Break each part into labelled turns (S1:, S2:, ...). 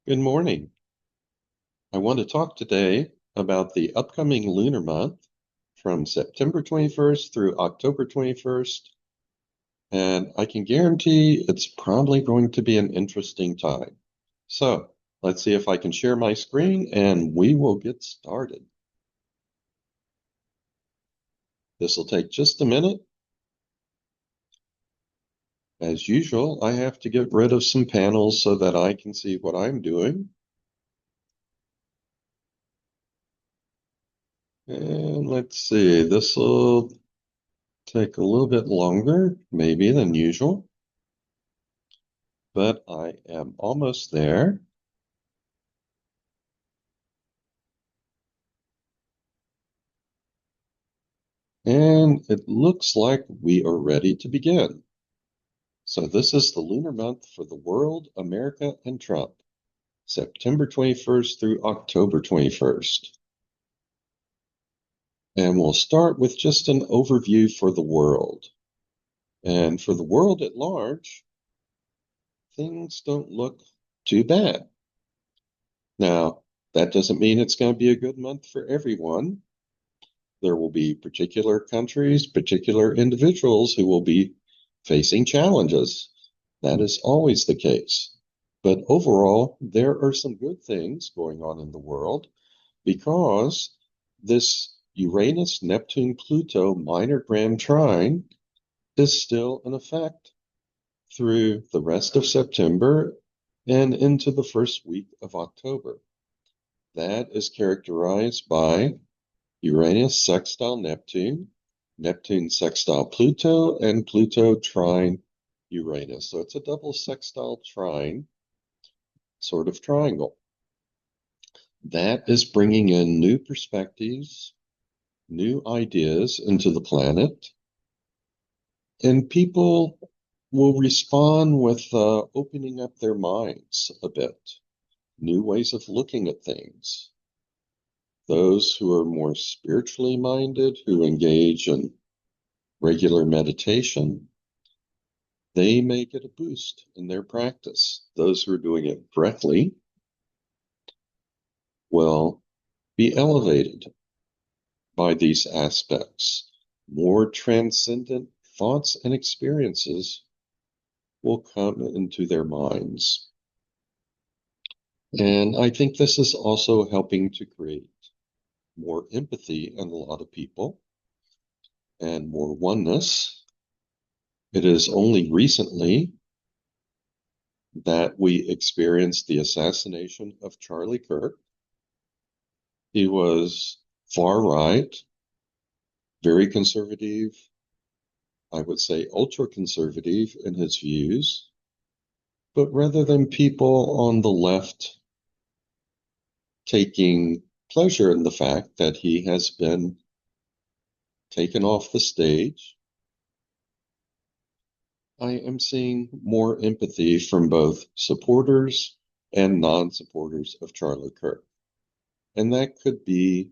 S1: Good morning. I want to talk today about the upcoming lunar month from September 21st through October 21st, and I can guarantee it's probably going to be an interesting time. So let's see if I can share my screen and we will get started. This will take just a minute. As usual, I have to get rid of some panels so that I can see what I'm doing. And let's see, this will take a little bit longer, maybe than usual, but I am almost there. And it looks like we are ready to begin. So this is the lunar month for the world, America, and Trump, September 21st through October 21st. And we'll start with just an overview for the world. And for the world at large, things don't look too bad. Now, that doesn't mean it's going to be a good month for everyone. There will be particular countries, particular individuals who will be facing challenges. That is always the case. But overall, there are some good things going on in the world because this Uranus, Neptune, Pluto minor grand trine is still in effect through the rest of September and into the first week of October. That is characterized by Uranus sextile Neptune, Neptune sextile Pluto, and Pluto trine Uranus. So it's a double sextile trine sort of triangle. That is bringing in new perspectives, new ideas into the planet, and people will respond with opening up their minds a bit, new ways of looking at things. Those who are more spiritually minded, who engage in regular meditation, they may get a boost in their practice. Those who are doing it correctly will be elevated by these aspects. More transcendent thoughts and experiences will come into their minds. And I think this is also helping to create more empathy in a lot of people and more oneness. It is only recently that we experienced the assassination of Charlie Kirk. He was far right, very conservative, I would say ultra conservative in his views. But rather than people on the left taking pleasure in the fact that he has been taken off the stage, I am seeing more empathy from both supporters and non-supporters of Charlie Kirk. And that could be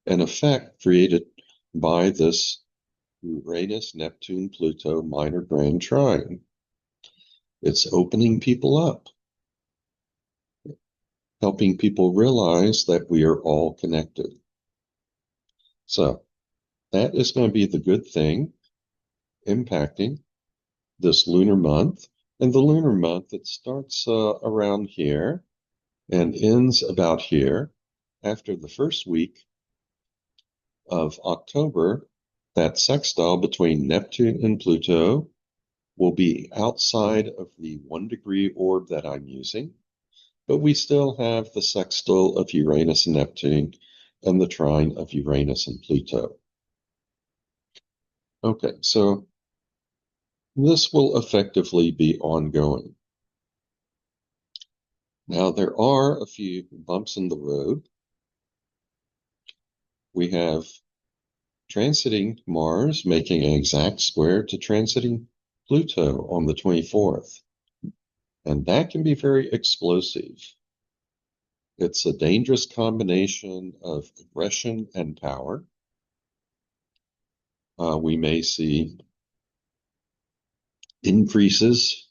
S1: an effect created by this Uranus, Neptune, Pluto minor grand trine. It's opening people up, helping people realize that we are all connected. So that is going to be the good thing impacting this lunar month. And the lunar month, it starts around here and ends about here. After the first week of October, that sextile between Neptune and Pluto will be outside of the 1-degree orb that I'm using, but we still have the sextile of Uranus and Neptune and the trine of Uranus and Pluto. Okay, so this will effectively be ongoing. Now, there are a few bumps in the road. We have transiting Mars making an exact square to transiting Pluto on the 24th. And that can be very explosive. It's a dangerous combination of aggression and power. We may see increases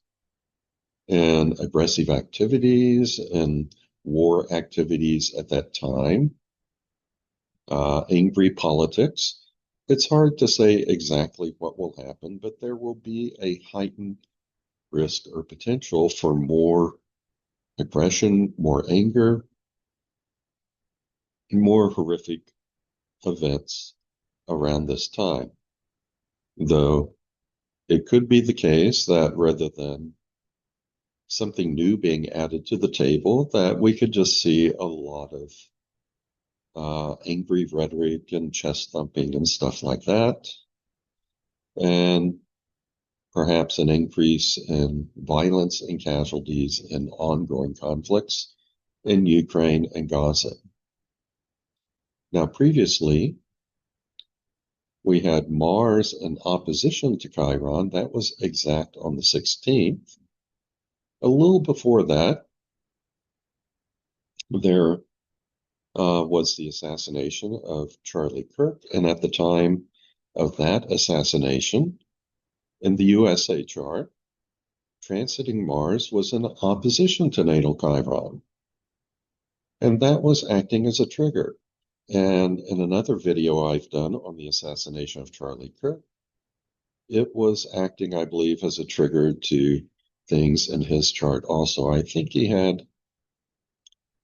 S1: and aggressive activities and war activities at that time, angry politics. It's hard to say exactly what will happen, but there will be a heightened risk or potential for more aggression, more anger, more horrific events around this time. Though it could be the case that rather than something new being added to the table, that we could just see a lot of angry rhetoric and chest thumping and stuff like that, and perhaps an increase in violence and casualties and ongoing conflicts in Ukraine and Gaza. Now, previously, we had Mars in opposition to Chiron. That was exact on the 16th. A little before that, there was the assassination of Charlie Kirk. And at the time of that assassination, in the USA chart, transiting Mars was in opposition to natal Chiron. And that was acting as a trigger. And in another video I've done on the assassination of Charlie Kirk, it was acting, I believe, as a trigger to things in his chart also. I think he had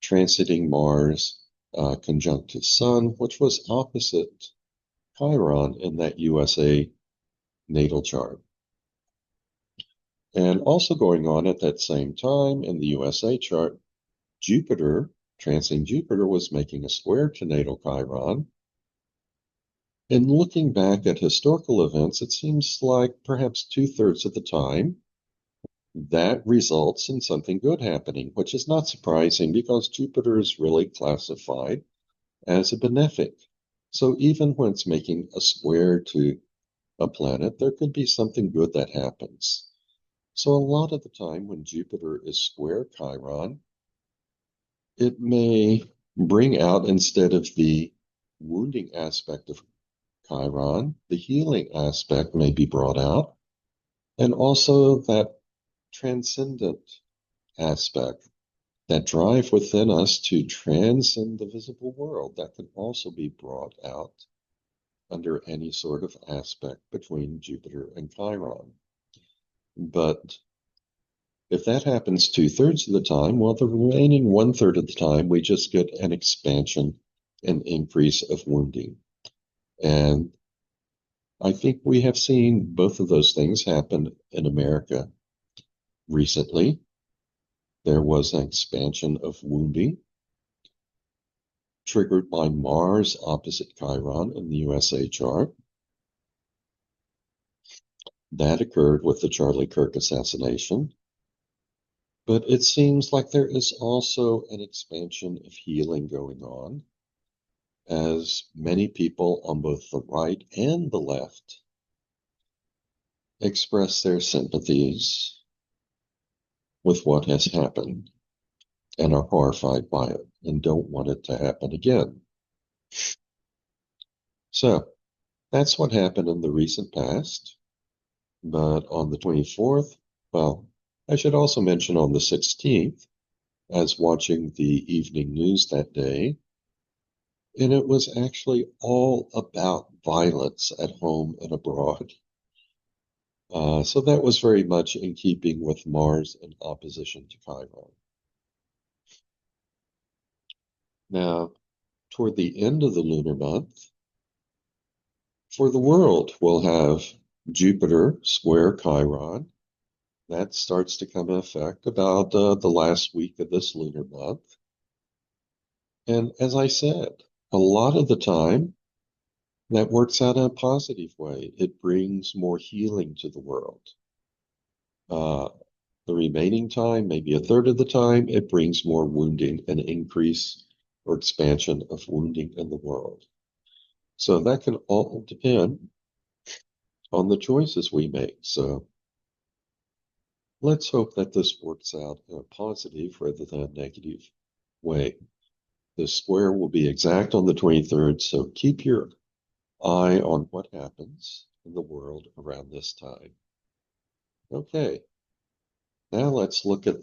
S1: transiting Mars conjunct his Sun, which was opposite Chiron in that USA natal chart. And also going on at that same time in the USA chart, Jupiter, transiting Jupiter, was making a square to natal Chiron. And looking back at historical events, it seems like perhaps 2/3 of the time that results in something good happening, which is not surprising because Jupiter is really classified as a benefic. So even when it's making a square to a planet, there could be something good that happens. So a lot of the time when Jupiter is square Chiron, it may bring out, instead of the wounding aspect of Chiron, the healing aspect may be brought out, and also that transcendent aspect, that drive within us to transcend the visible world, that can also be brought out under any sort of aspect between Jupiter and Chiron. But if that happens 2/3 of the time, well, the remaining 1/3 of the time, we just get an expansion and increase of wounding. And I think we have seen both of those things happen in America recently. There was an expansion of wounding triggered by Mars opposite Chiron in the USA chart. That occurred with the Charlie Kirk assassination. But it seems like there is also an expansion of healing going on, as many people on both the right and the left express their sympathies with what has happened and are horrified by it and don't want it to happen again. So that's what happened in the recent past. But on the 24th, well, I should also mention on the 16th, as watching the evening news that day, and it was actually all about violence at home and abroad. So that was very much in keeping with Mars in opposition to Chiron. Now, toward the end of the lunar month, for the world, we'll have Jupiter square Chiron. That starts to come in effect about the last week of this lunar month. And as I said, a lot of the time, that works out in a positive way. It brings more healing to the world. The remaining time, maybe a third of the time, it brings more wounding, an increase or expansion of wounding in the world. So that can all depend on the choices we make. So let's hope that this works out in a positive rather than a negative way. The square will be exact on the 23rd, so keep your eye on what happens in the world around this time. Okay. Now let's look at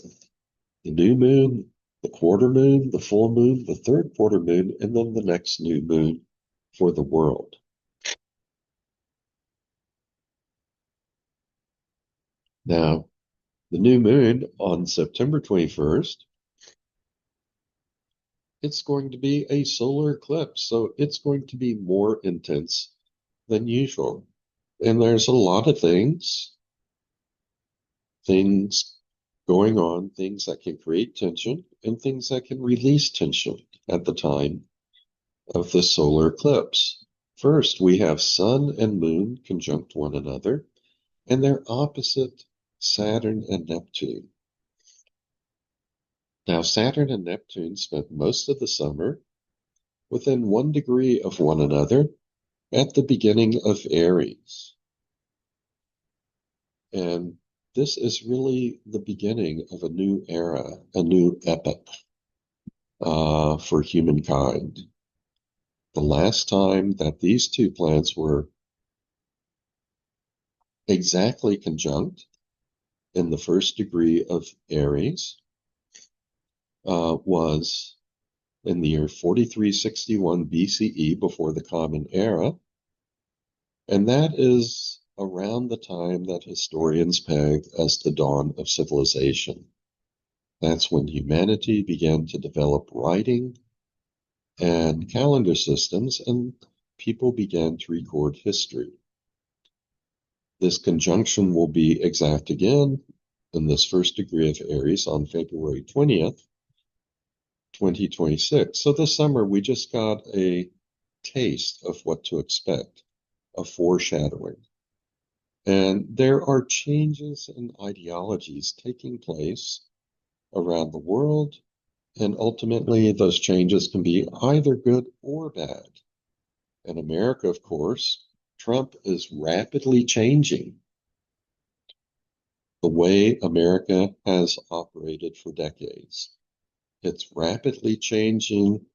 S1: the new moon, the quarter moon, the full moon, the third quarter moon, and then the next new moon for the world. Now, the new moon on September 21st, it's going to be a solar eclipse, so it's going to be more intense than usual. And there's a lot of things going on, things that can create tension and things that can release tension at the time of the solar eclipse. First, we have Sun and Moon conjunct one another, and they're opposite Saturn and Neptune. Now, Saturn and Neptune spent most of the summer within 1 degree of one another at the beginning of Aries. And this is really the beginning of a new era, a new epoch for humankind. The last time that these two planets were exactly conjunct in the first degree of Aries was in the year 4361 BCE, before the Common Era. And that is around the time that historians peg as the dawn of civilization. That's when humanity began to develop writing and calendar systems, and people began to record history. This conjunction will be exact again in this first degree of Aries on February 20th, 2026. So this summer, we just got a taste of what to expect, a foreshadowing. And there are changes in ideologies taking place around the world, and ultimately those changes can be either good or bad. In America, of course, Trump is rapidly changing the way America has operated for decades. It's rapidly changing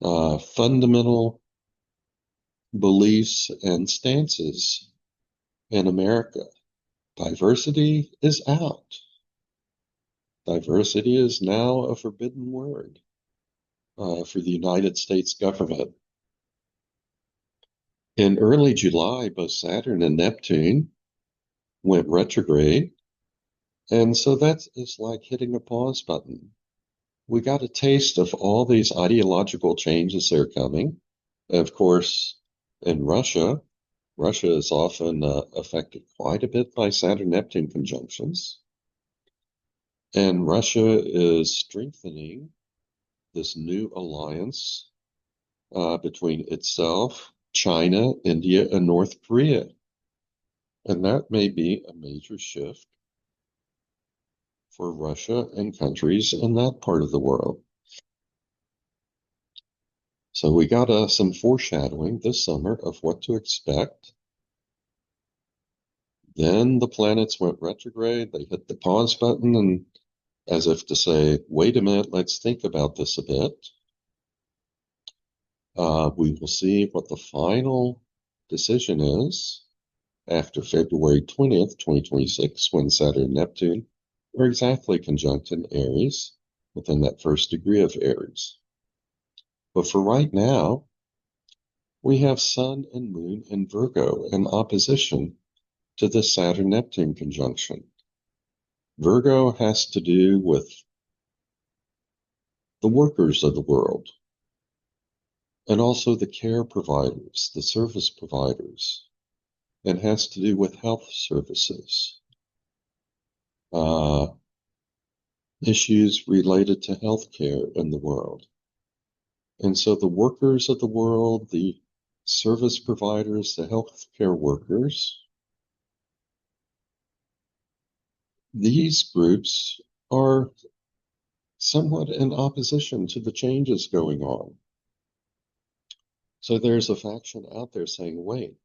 S1: fundamental beliefs and stances in America. Diversity is out. Diversity is now a forbidden word for the United States government. In early July, both Saturn and Neptune went retrograde. And so that is like hitting a pause button. We got a taste of all these ideological changes that are coming. Of course, in Russia is often affected quite a bit by Saturn-Neptune conjunctions. And Russia is strengthening this new alliance between itself, China, India, and North Korea. And that may be a major shift for Russia and countries in that part of the world. So we got some foreshadowing this summer of what to expect. Then the planets went retrograde. They hit the pause button, and as if to say, wait a minute, let's think about this a bit. We will see what the final decision is after February 20th, 2026, when Saturn and Neptune are exactly conjunct in Aries, within that first degree of Aries. But for right now, we have Sun and Moon in Virgo in opposition to the Saturn-Neptune conjunction. Virgo has to do with the workers of the world, and also the care providers, the service providers, and has to do with health services, issues related to healthcare in the world. And so the workers of the world, the service providers, the healthcare workers, these groups are somewhat in opposition to the changes going on. So there's a faction out there saying, wait,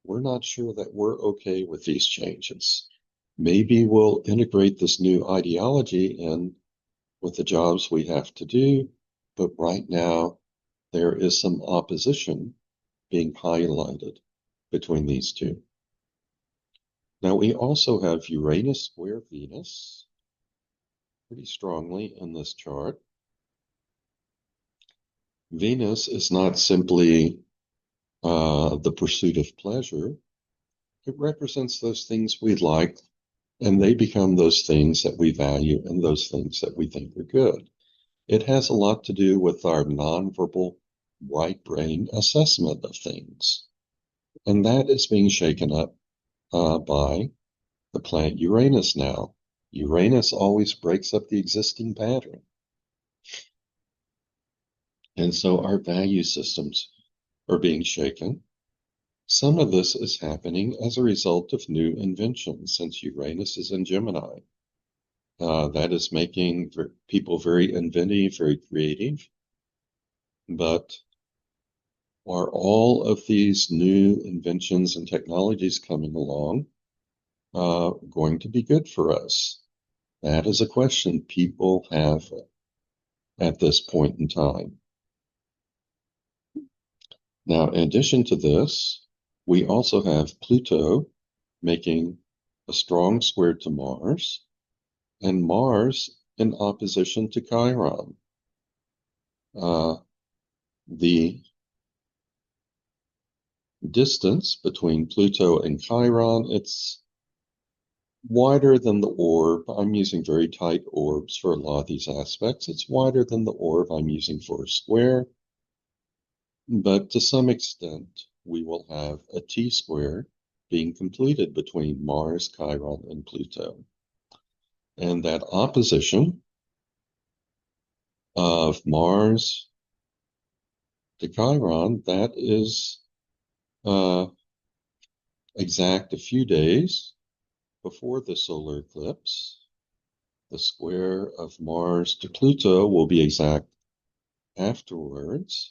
S1: we're not sure that we're okay with these changes. Maybe we'll integrate this new ideology in with the jobs we have to do, but right now there is some opposition being highlighted between these two. Now we also have Uranus square Venus pretty strongly in this chart. Venus is not simply the pursuit of pleasure. It represents those things we like, and they become those things that we value and those things that we think are good. It has a lot to do with our nonverbal right brain assessment of things. And that is being shaken up by the planet Uranus now. Uranus always breaks up the existing pattern. And so our value systems are being shaken. Some of this is happening as a result of new inventions, since Uranus is in Gemini. That is making people very inventive, very creative. But are all of these new inventions and technologies coming along going to be good for us? That is a question people have at this point in time. Now, in addition to this, we also have Pluto making a strong square to Mars, and Mars in opposition to Chiron. The distance between Pluto and Chiron, it's wider than the orb. I'm using very tight orbs for a lot of these aspects. It's wider than the orb I'm using for a square, but to some extent, we will have a T-square being completed between Mars, Chiron, and Pluto. And that opposition of Mars to Chiron, that is exact a few days before the solar eclipse. The square of Mars to Pluto will be exact afterwards.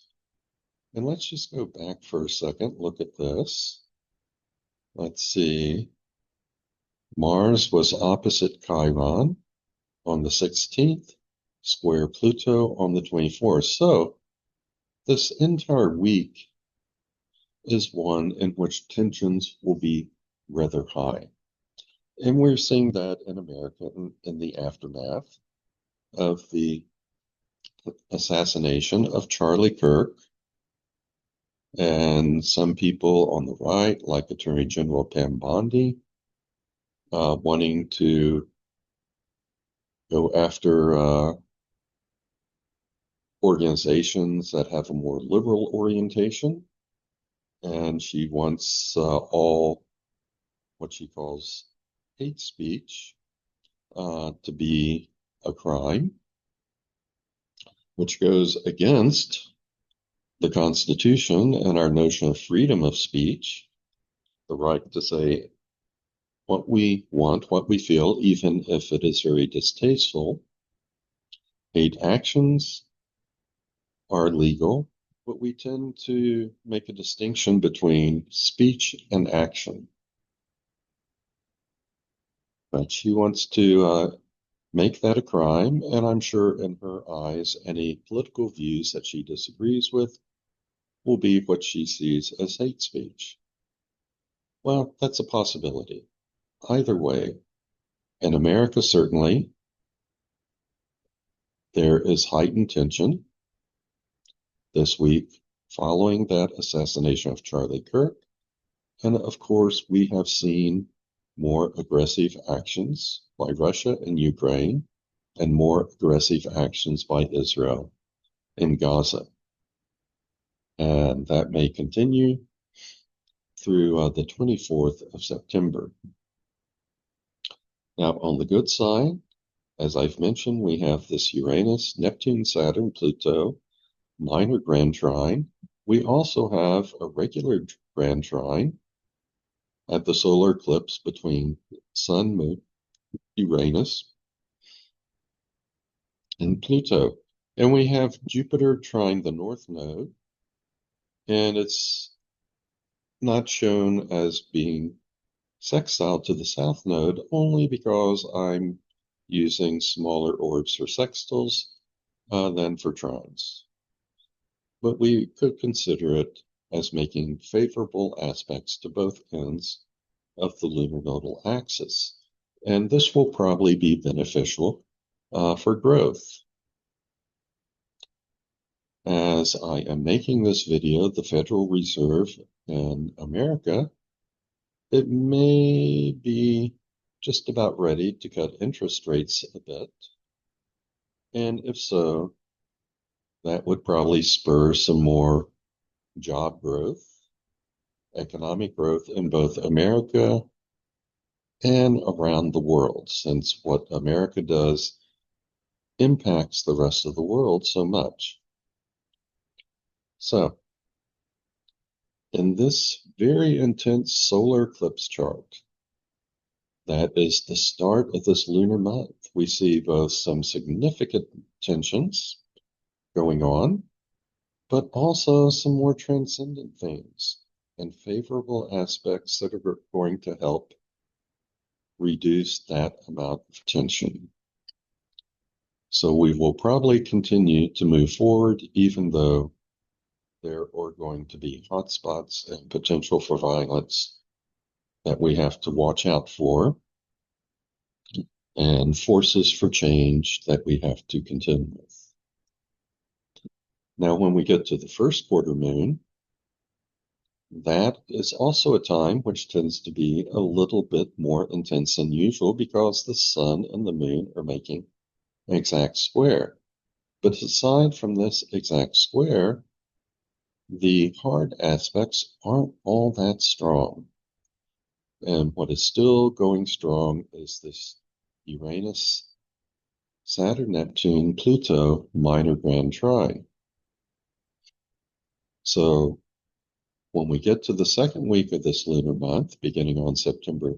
S1: And let's just go back for a second, look at this. Let's see. Mars was opposite Chiron on the 16th, square Pluto on the 24th. So this entire week is one in which tensions will be rather high. And we're seeing that in America in the aftermath of the assassination of Charlie Kirk. And some people on the right, like Attorney General Pam Bondi, wanting to go after organizations that have a more liberal orientation. And she wants all what she calls hate speech to be a crime, which goes against the Constitution and our notion of freedom of speech, the right to say what we want, what we feel, even if it is very distasteful. Hate actions are legal, but we tend to make a distinction between speech and action. But she wants to make that a crime, and I'm sure in her eyes, any political views that she disagrees with will be what she sees as hate speech. Well, that's a possibility. Either way, in America, certainly, there is heightened tension this week following that assassination of Charlie Kirk. And of course, we have seen more aggressive actions by Russia and Ukraine and more aggressive actions by Israel in Gaza. And that may continue through the 24th of September. Now, on the good side, as I've mentioned, we have this Uranus, Neptune, Saturn, Pluto, minor grand trine. We also have a regular grand trine at the solar eclipse between Sun, Moon, Uranus, and Pluto. And we have Jupiter trine the north node, and it's not shown as being sextile to the south node only because I'm using smaller orbs for sextiles than for trines. But we could consider it as making favorable aspects to both ends of the lunar nodal axis. And this will probably be beneficial for growth. As I am making this video, the Federal Reserve in America, it may be just about ready to cut interest rates a bit. And if so, that would probably spur some more job growth, economic growth in both America and around the world, since what America does impacts the rest of the world so much. So, in this very intense solar eclipse chart, that is the start of this lunar month, we see both some significant tensions going on, but also some more transcendent things and favorable aspects that are going to help reduce that amount of tension. So we will probably continue to move forward, even though there are going to be hotspots and potential for violence that we have to watch out for, and forces for change that we have to contend with. Now, when we get to the first quarter moon, that is also a time which tends to be a little bit more intense than usual because the sun and the moon are making an exact square. But aside from this exact square, the hard aspects aren't all that strong. And what is still going strong is this Uranus, Saturn, Neptune, Pluto minor grand trine. So when we get to the second week of this lunar month, beginning on September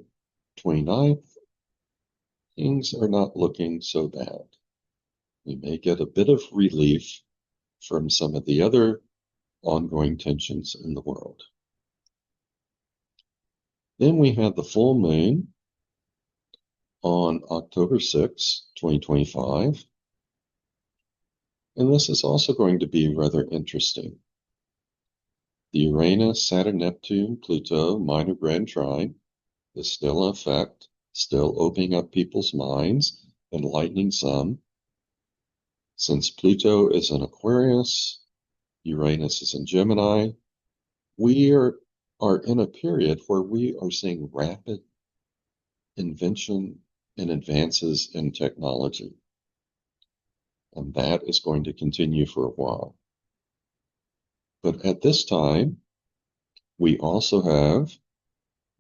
S1: 29th, things are not looking so bad. We may get a bit of relief from some of the other ongoing tensions in the world. Then we had the full moon on October 6, 2025. And this is also going to be rather interesting. The Uranus, Saturn, Neptune, Pluto minor grand trine is still in effect, still opening up people's minds, enlightening some. Since Pluto is in Aquarius, Uranus is in Gemini, we are in a period where we are seeing rapid invention and advances in technology. And that is going to continue for a while. But at this time, we also have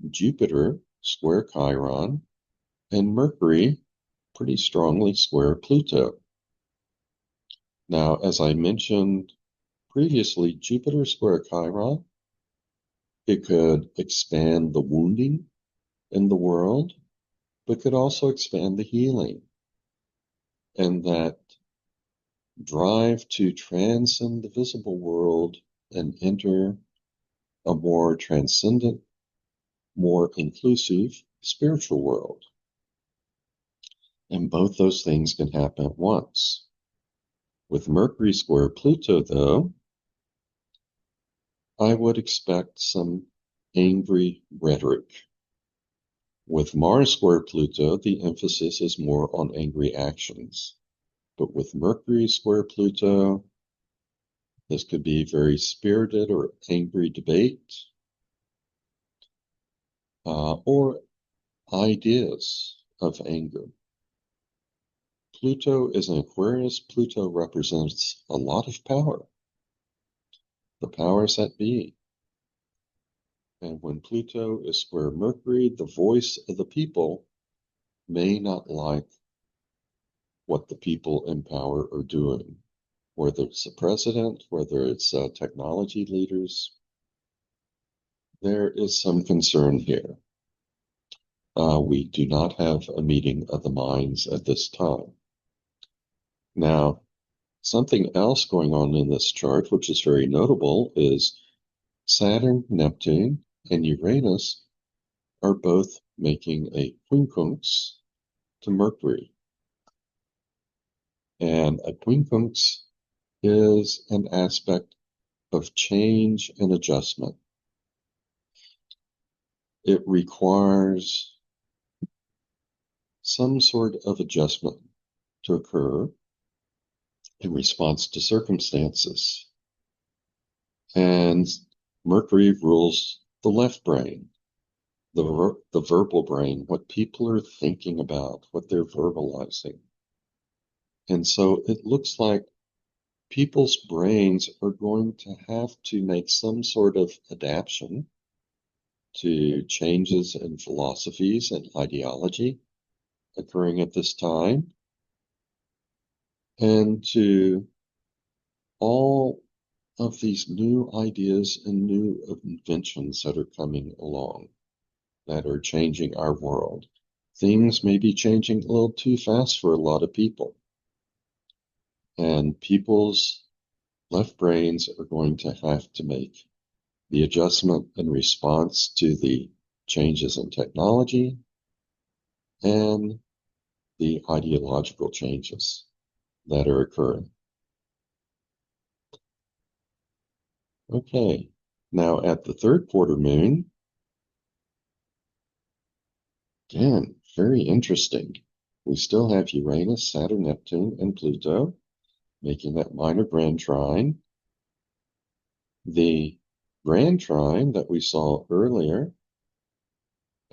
S1: Jupiter square Chiron and Mercury pretty strongly square Pluto. Now, as I mentioned previously, Jupiter square Chiron, it could expand the wounding in the world, but could also expand the healing. And that drive to transcend the visible world and enter a more transcendent, more inclusive spiritual world. And both those things can happen at once. With Mercury square Pluto, though, I would expect some angry rhetoric. With Mars square Pluto, the emphasis is more on angry actions. But with Mercury square Pluto, this could be very spirited or angry debate, or ideas of anger. Pluto is an Aquarius. Pluto represents a lot of power, the powers that be. And when Pluto is square Mercury, the voice of the people may not like what the people in power are doing, whether it's the president, whether it's technology leaders. There is some concern here. We do not have a meeting of the minds at this time. Now, something else going on in this chart, which is very notable, is Saturn, Neptune, and Uranus are both making a quincunx to Mercury. And a quincunx is an aspect of change and adjustment. It requires some sort of adjustment to occur in response to circumstances. And Mercury rules the left brain, the verbal brain, what people are thinking about, what they're verbalizing. And so it looks like people's brains are going to have to make some sort of adaptation to changes in philosophies and ideology occurring at this time, and to all of these new ideas and new inventions that are coming along that are changing our world. Things may be changing a little too fast for a lot of people, and people's left brains are going to have to make the adjustment in response to the changes in technology and the ideological changes that are occurring. Okay, now at the third quarter moon, again, very interesting. We still have Uranus, Saturn, Neptune, and Pluto making that minor grand trine. The grand trine that we saw earlier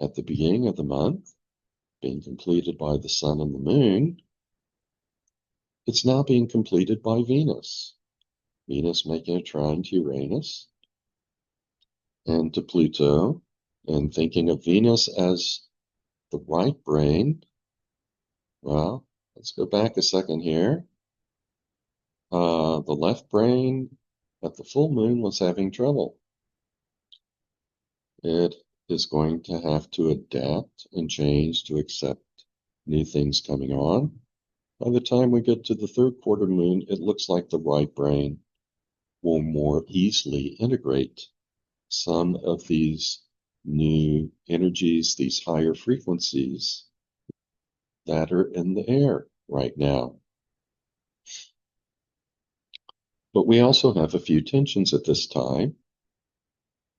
S1: at the beginning of the month, being completed by the sun and the moon, it's now being completed by Venus. Venus making a trine to Uranus and to Pluto, and thinking of Venus as the right brain. Well, let's go back a second here. The left brain at the full moon was having trouble. It is going to have to adapt and change to accept new things coming on. By the time we get to the third quarter moon, it looks like the right brain will more easily integrate some of these new energies, these higher frequencies that are in the air right now. But we also have a few tensions at this time.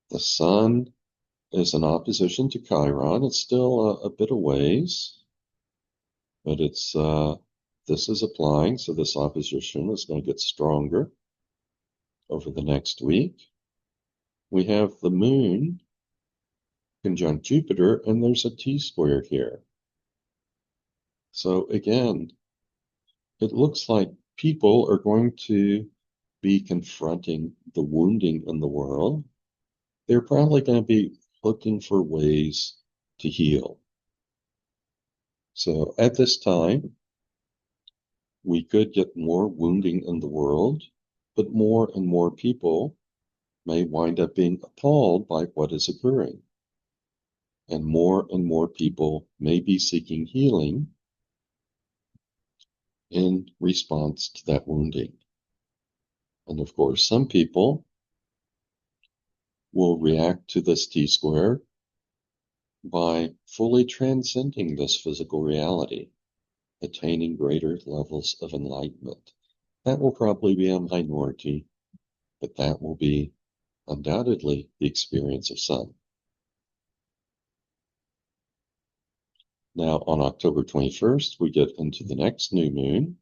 S1: The sun is in opposition to Chiron. It's still a bit of ways, but it's this is applying, so this opposition is going to get stronger over the next week. We have the moon conjunct Jupiter, and there's a T-square here. So again, it looks like people are going to be confronting the wounding in the world. They're probably going to be looking for ways to heal. So at this time, we could get more wounding in the world, but more and more people may wind up being appalled by what is occurring. And more people may be seeking healing in response to that wounding. And of course, some people will react to this T-square by fully transcending this physical reality, attaining greater levels of enlightenment. That will probably be a minority, but that will be undoubtedly the experience of some. Now, on October 21st, we get into the next new moon.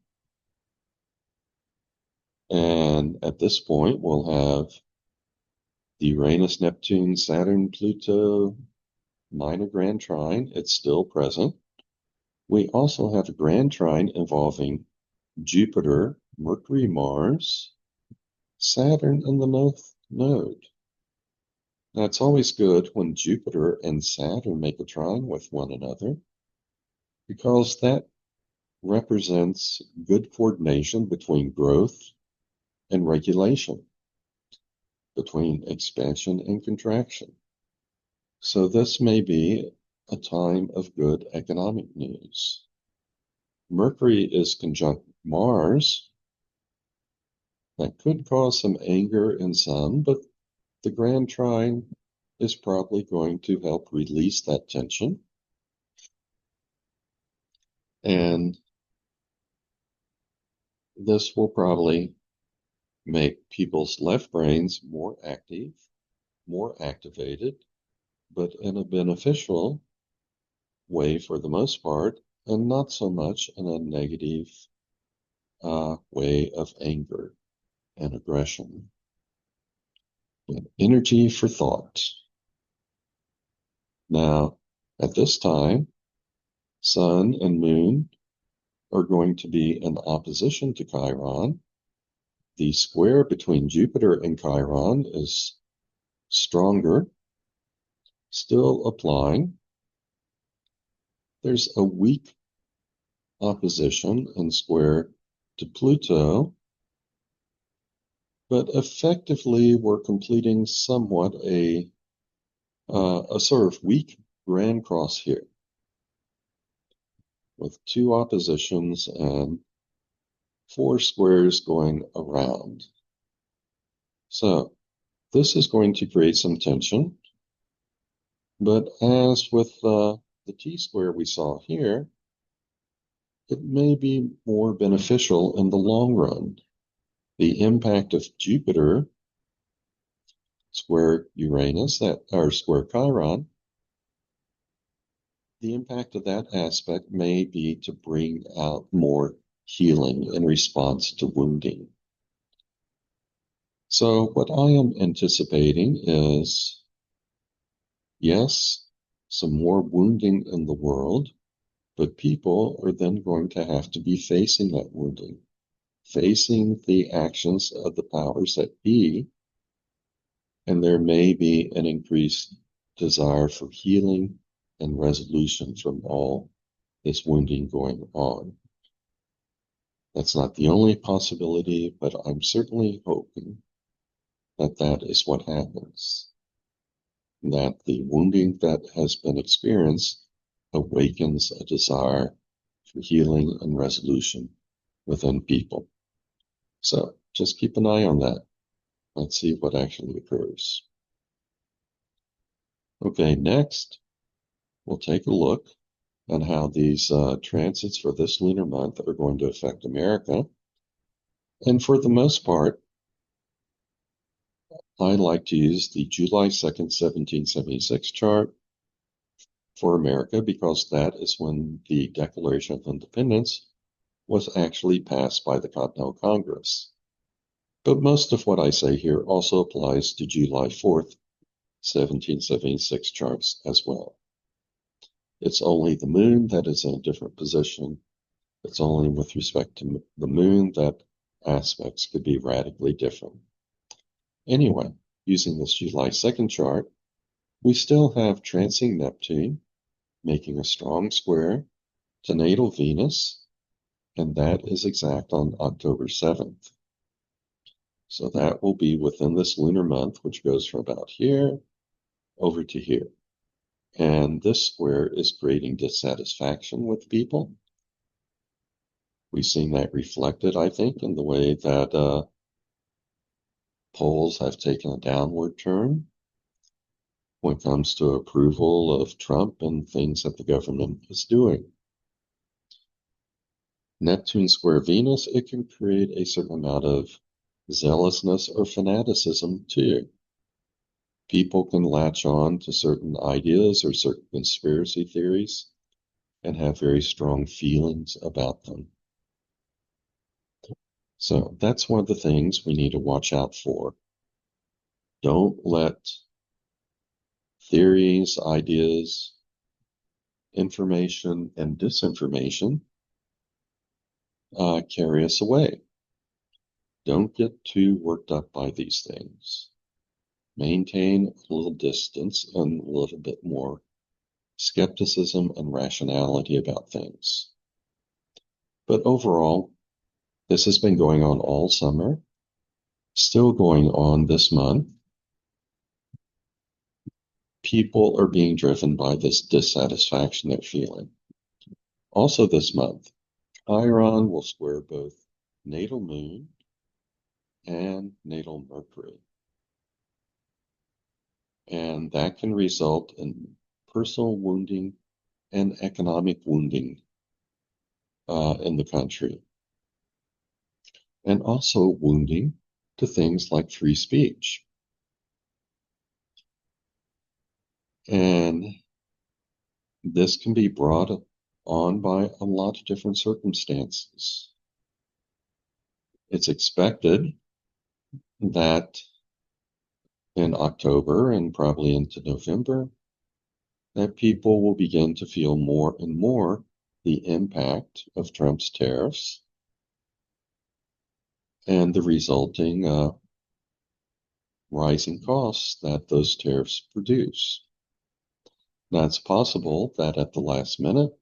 S1: And at this point, we'll have the Uranus, Neptune, Saturn, Pluto minor grand trine. It's still present. We also have a grand trine involving Jupiter, Mercury, Mars, Saturn, and the North Node. Now, it's always good when Jupiter and Saturn make a trine with one another, because that represents good coordination between growth and regulation, between expansion and contraction. So this may be a time of good economic news. Mercury is conjunct Mars. That could cause some anger in some, but the grand trine is probably going to help release that tension. And this will probably make people's left brains more active, more activated, but in a beneficial way for the most part, and not so much in a negative way of anger and aggression, but energy for thought. Now, at this time, Sun and Moon are going to be in opposition to Chiron. The square between Jupiter and Chiron is stronger, still applying. There's a weak opposition and square to Pluto, but effectively we're completing somewhat a sort of weak grand cross here with two oppositions and four squares going around. So this is going to create some tension, but as with the T-square we saw here, it may be more beneficial in the long run. The impact of Jupiter square Uranus, or square Chiron, the impact of that aspect may be to bring out more healing in response to wounding. So what I am anticipating is, yes, some more wounding in the world, but people are then going to have to be facing that wounding, facing the actions of the powers that be, and there may be an increased desire for healing and resolution from all this wounding going on. That's not the only possibility, but I'm certainly hoping that that is what happens, that the wounding that has been experienced awakens a desire for healing and resolution within people. So just keep an eye on that. Let's see what actually occurs. Okay, next, we'll take a look at how these transits for this lunar month are going to affect America. And for the most part, I like to use the July 2nd, 1776 chart for America because that is when the Declaration of Independence was actually passed by the Continental Congress. But most of what I say here also applies to July 4th, 1776 charts as well. It's only the moon that is in a different position. It's only with respect to the moon that aspects could be radically different. Anyway, using this July 2nd chart, we still have transcendent Neptune making a strong square to natal Venus, and that is exact on October 7th. So that will be within this lunar month, which goes from about here over to here. And this square is creating dissatisfaction with people. We've seen that reflected, I think, in the way that polls have taken a downward turn when it comes to approval of Trump and things that the government is doing. Neptune square Venus, it can create a certain amount of zealousness or fanaticism too. People can latch on to certain ideas or certain conspiracy theories and have very strong feelings about them. So that's one of the things we need to watch out for. Don't let theories, ideas, information, and disinformation carry us away. Don't get too worked up by these things. Maintain a little distance and a little bit more skepticism and rationality about things. But overall, this has been going on all summer, still going on this month. People are being driven by this dissatisfaction they're feeling. Also this month, Chiron will square both natal moon and natal Mercury. And that can result in personal wounding and economic wounding in the country. And also wounding to things like free speech. And this can be brought on by a lot of different circumstances. It's expected that in October and probably into November, that people will begin to feel more and more the impact of Trump's tariffs and the resulting rising costs that those tariffs produce. Now, it's possible that at the last minute,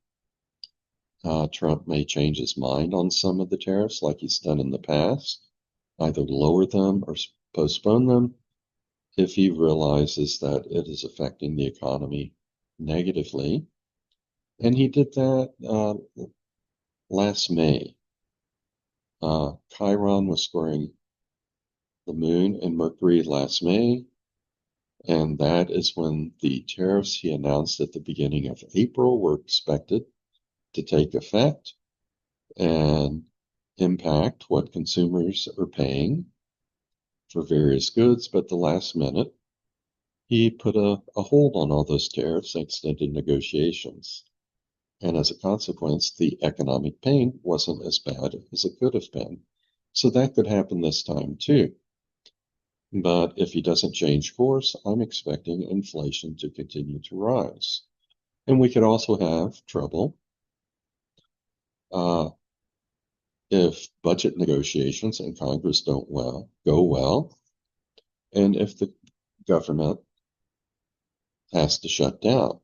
S1: Trump may change his mind on some of the tariffs like he's done in the past, either lower them or postpone them if he realizes that it is affecting the economy negatively. And he did that last May. Chiron was squaring the moon and Mercury last May, and that is when the tariffs he announced at the beginning of April were expected to take effect and impact what consumers are paying for various goods. But the last minute, he put a hold on all those tariffs and extended negotiations. And as a consequence, the economic pain wasn't as bad as it could have been. So that could happen this time too. But if he doesn't change course, I'm expecting inflation to continue to rise. And we could also have trouble if budget negotiations in Congress don't go well, and if the government has to shut down.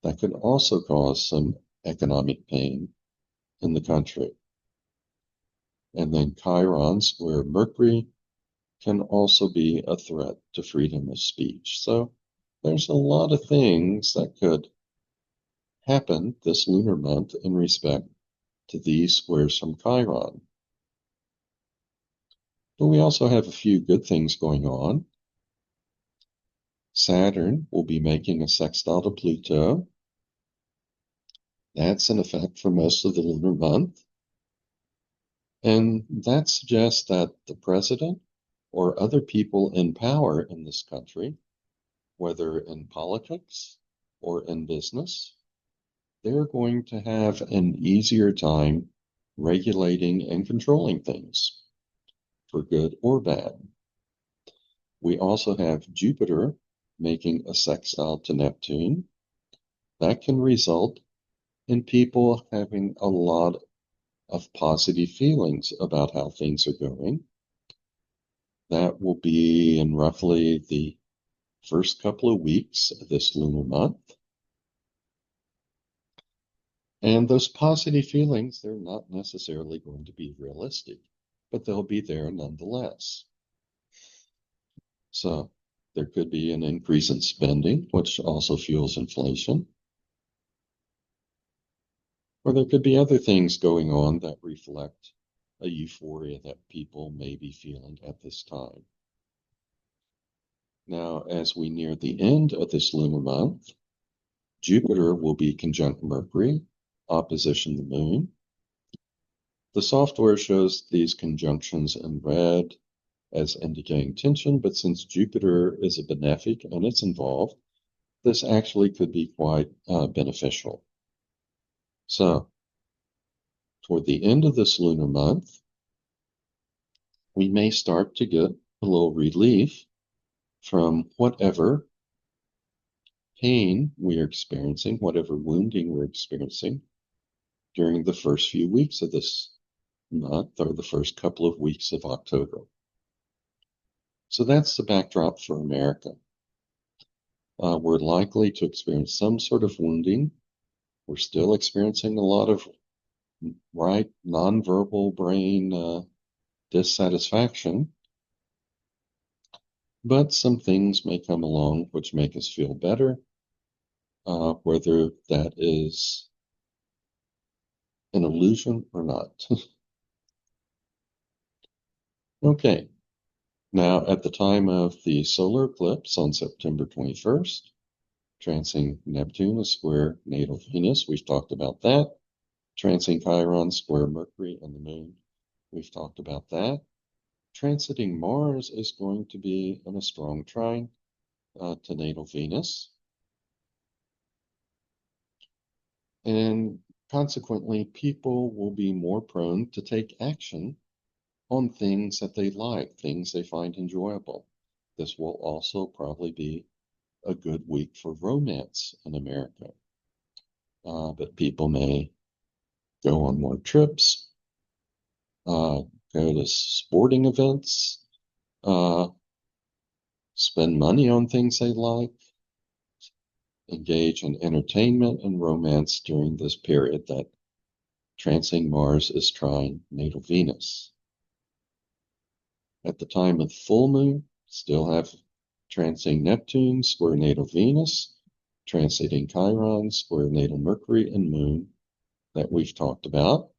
S1: That could also cause some economic pain in the country. And then Chiron's, where Mercury can also be a threat to freedom of speech. So there's a lot of things that could happen this lunar month in respect to these squares from Chiron. But we also have a few good things going on. Saturn will be making a sextile to Pluto. That's in effect for most of the lunar month. And that suggests that the president or other people in power in this country, whether in politics or in business, they're going to have an easier time regulating and controlling things, for good or bad. We also have Jupiter making a sextile to Neptune. That can result in people having a lot of positive feelings about how things are going. That will be in roughly the first couple of weeks of this lunar month. And those positive feelings, they're not necessarily going to be realistic, but they'll be there nonetheless. So there could be an increase in spending, which also fuels inflation. Or there could be other things going on that reflect a euphoria that people may be feeling at this time. Now, as we near the end of this lunar month, Jupiter will be conjunct Mercury, opposition the moon. The software shows these conjunctions in red as indicating tension, but since Jupiter is a benefic and it's involved, this actually could be quite beneficial. So, toward the end of this lunar month, we may start to get a little relief from whatever pain we are experiencing, whatever wounding we're experiencing during the first few weeks of this month or the first couple of weeks of October. So that's the backdrop for America. We're likely to experience some sort of wounding. We're still experiencing a lot of nonverbal brain dissatisfaction, but some things may come along which make us feel better, whether that is an illusion or not. Okay, now at the time of the solar eclipse on September 21st, transcendent Neptune is square natal Venus. We've talked about that. Transcendent Chiron square Mercury and the moon. We've talked about that. Transiting Mars is going to be in a strong trine to natal Venus. And Consequently, people will be more prone to take action on things that they like, things they find enjoyable. This will also probably be a good week for romance in America. But people may go on more trips, go to sporting events, spend money on things they like, engage in entertainment and romance during this period that transiting Mars is trine natal Venus. At the time of full moon, still have transiting Neptune, square natal Venus, transiting Chiron, square natal Mercury and Moon that we've talked about.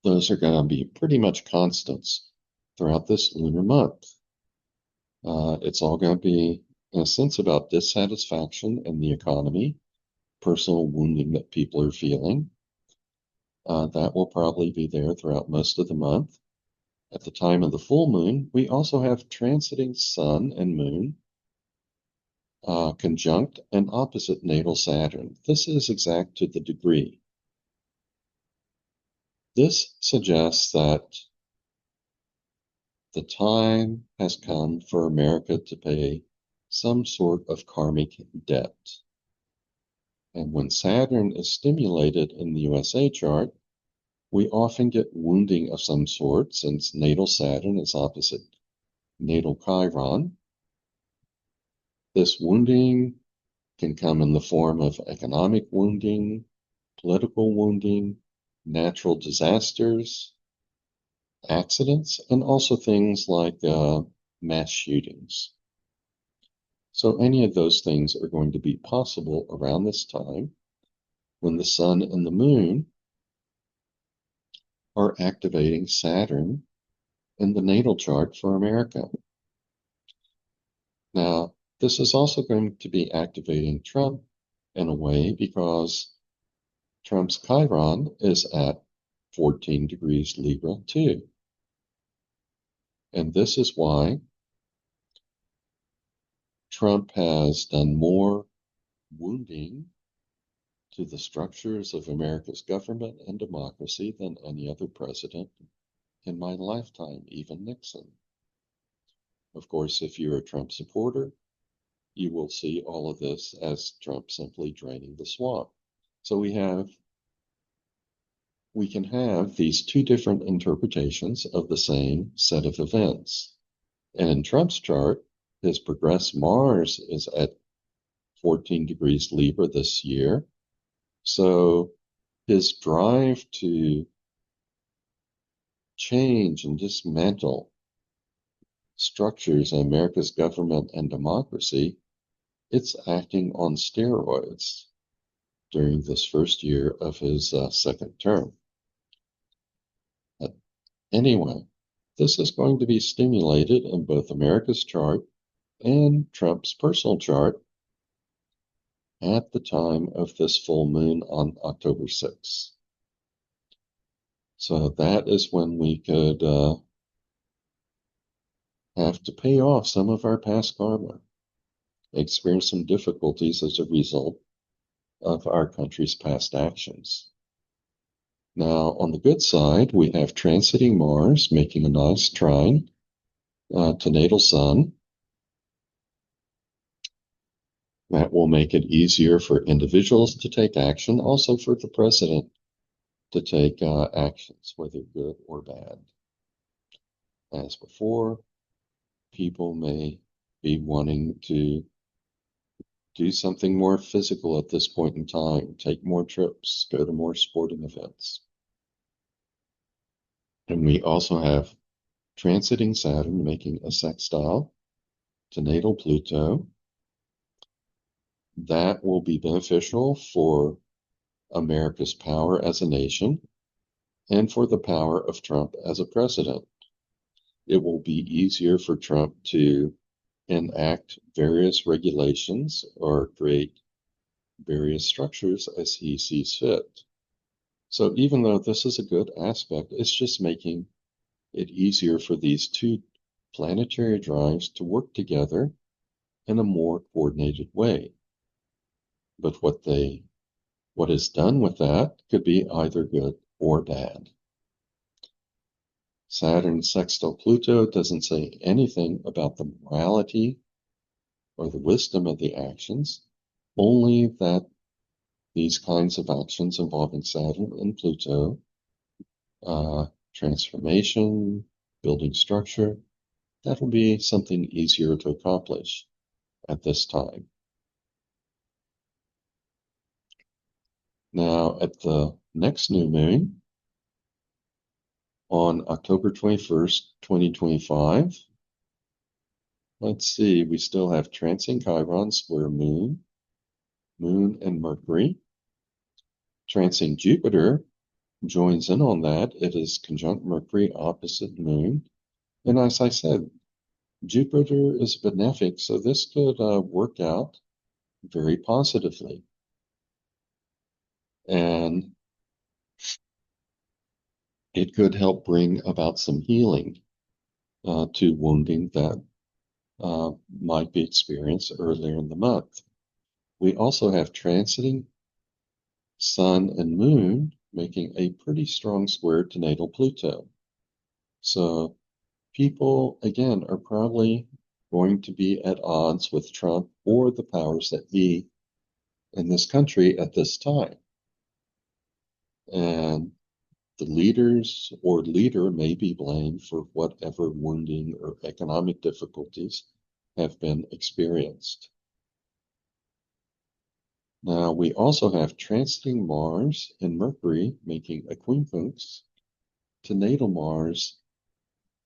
S1: Those are going to be pretty much constants throughout this lunar month. It's all going to be, in a sense, about dissatisfaction in the economy, personal wounding that people are feeling. That will probably be there throughout most of the month. At the time of the full moon, we also have transiting Sun and Moon, conjunct and opposite natal Saturn. This is exact to the degree. This suggests that the time has come for America to pay some sort of karmic debt. And when Saturn is stimulated in the USA chart, we often get wounding of some sort since natal Saturn is opposite natal Chiron. This wounding can come in the form of economic wounding, political wounding, natural disasters, accidents, and also things like mass shootings. So any of those things are going to be possible around this time when the sun and the moon are activating Saturn in the natal chart for America. Now, this is also going to be activating Trump in a way because Trump's Chiron is at 14 degrees Libra too. And this is why Trump has done more wounding to the structures of America's government and democracy than any other president in my lifetime, even Nixon. Of course, if you're a Trump supporter, you will see all of this as Trump simply draining the swamp. So we can have these two different interpretations of the same set of events. And in Trump's chart, his progressed Mars is at 14 degrees Libra this year. So his drive to change and dismantle structures in America's government and democracy, it's acting on steroids during this first year of his second term. Anyway, this is going to be stimulated in both America's chart and Trump's personal chart at the time of this full moon on October 6th. So that is when we could have to pay off some of our past karma, experience some difficulties as a result of our country's past actions. Now, on the good side, we have transiting Mars making a nice trine to natal Sun. That will make it easier for individuals to take action, also for the president to take actions, whether good or bad. As before, people may be wanting to do something more physical at this point in time, take more trips, go to more sporting events. And we also have transiting Saturn making a sextile to natal Pluto. That will be beneficial for America's power as a nation and for the power of Trump as a president. It will be easier for Trump to enact various regulations or create various structures as he sees fit. So even though this is a good aspect, it's just making it easier for these two planetary drives to work together in a more coordinated way. But what they What is done with that could be either good or bad. Saturn sextile Pluto doesn't say anything about the morality or the wisdom of the actions, only that these kinds of actions involving Saturn and Pluto, transformation, building structure, that will be something easier to accomplish at this time. Now, at the next new moon, on October 21st, 2025, let's see, we still have Transcendent Chiron square Moon, Moon and Mercury. Transcendent Jupiter joins in on that. It is conjunct Mercury opposite Moon. And as I said, Jupiter is benefic, so this could work out very positively. And it could help bring about some healing to wounding that might be experienced earlier in the month. We also have transiting Sun and Moon making a pretty strong square to natal Pluto. So people, again, are probably going to be at odds with Trump or the powers that be in this country at this time. And the leaders or leader may be blamed for whatever wounding or economic difficulties have been experienced. Now, we also have transiting Mars and Mercury making a quincunx to natal Mars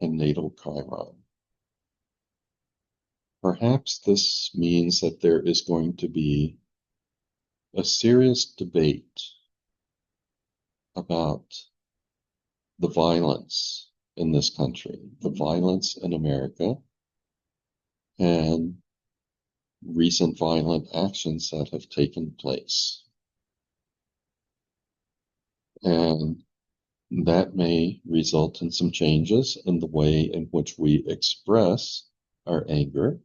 S1: and natal Chiron. Perhaps this means that there is going to be a serious debate about the violence in this country, the violence in America, and recent violent actions that have taken place. And that may result in some changes in the way in which we express our anger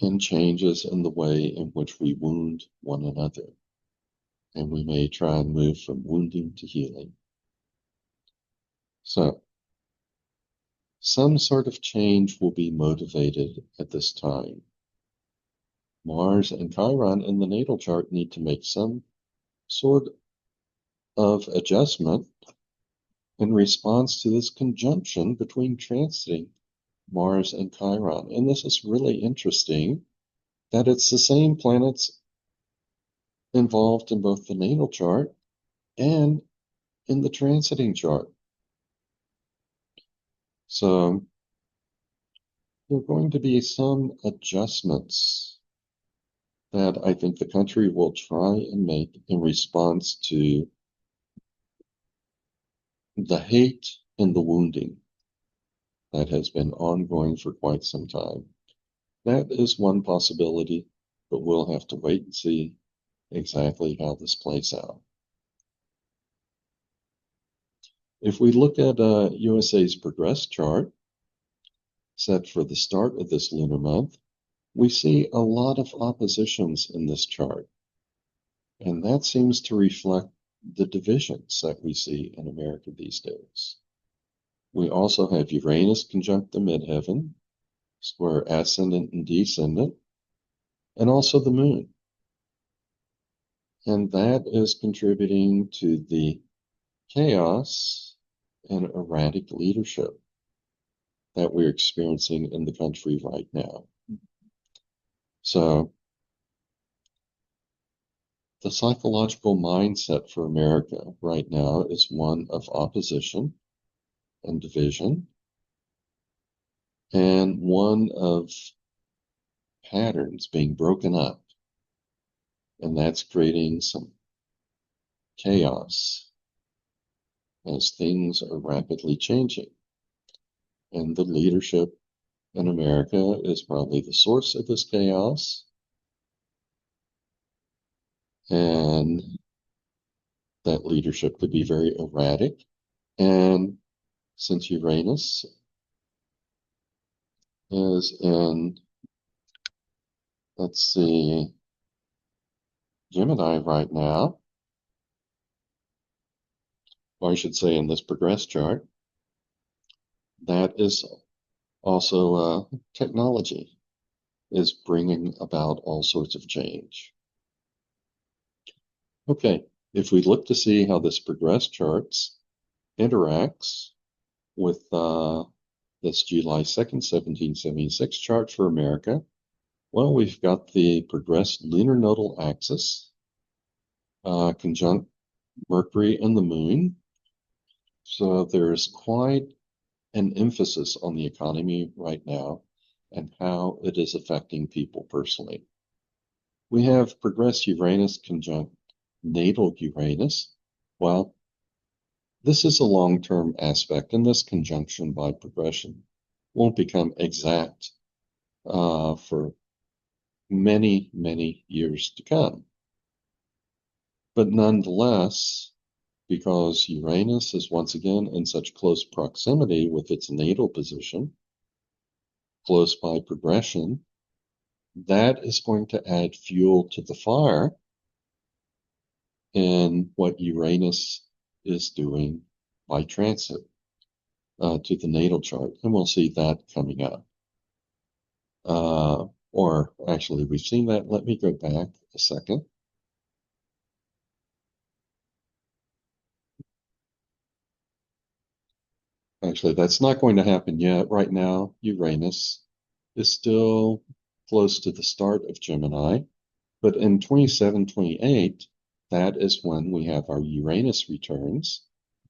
S1: and changes in the way in which we wound one another. And we may try and move from wounding to healing. So, some sort of change will be motivated at this time. Mars and Chiron in the natal chart need to make some sort of adjustment in response to this conjunction between transiting Mars and Chiron. And this is really interesting that it's the same planets involved in both the natal chart and in the transiting chart. So there are going to be some adjustments that I think the country will try and make in response to the hate and the wounding that has been ongoing for quite some time. That is one possibility, but we'll have to wait and see exactly how this plays out. If we look at USA's progress chart set for the start of this lunar month, we see a lot of oppositions in this chart. And that seems to reflect the divisions that we see in America these days. We also have Uranus conjunct the midheaven, square ascendant and descendant, and also the moon. And that is contributing to the chaos and erratic leadership that we're experiencing in the country right now. So the psychological mindset for America right now is one of opposition and division, and one of patterns being broken up. And that's creating some chaos as things are rapidly changing. And the leadership in America is probably the source of this chaos. And that leadership could be very erratic. And since Uranus is in, let's see, Gemini right now, or I should say in this progress chart, that is also technology is bringing about all sorts of change. Okay, if we look to see how this progress charts interacts with this July 2nd, 1776 chart for America, well, we've got the progressed lunar nodal axis conjunct Mercury and the Moon. So there's quite an emphasis on the economy right now and how it is affecting people personally. We have progressed Uranus conjunct natal Uranus. Well, this is a long-term aspect, and this conjunction by progression won't become exact for many, many years to come. But nonetheless, because Uranus is once again in such close proximity with its natal position, close by progression, that is going to add fuel to the fire in what Uranus is doing by transit to the natal chart. And we'll see that coming up. Or actually, we've seen that. Let me go back a second. Actually, that's not going to happen yet. Right now, Uranus is still close to the start of Gemini, but in 27, 28, that is when we have our Uranus returns,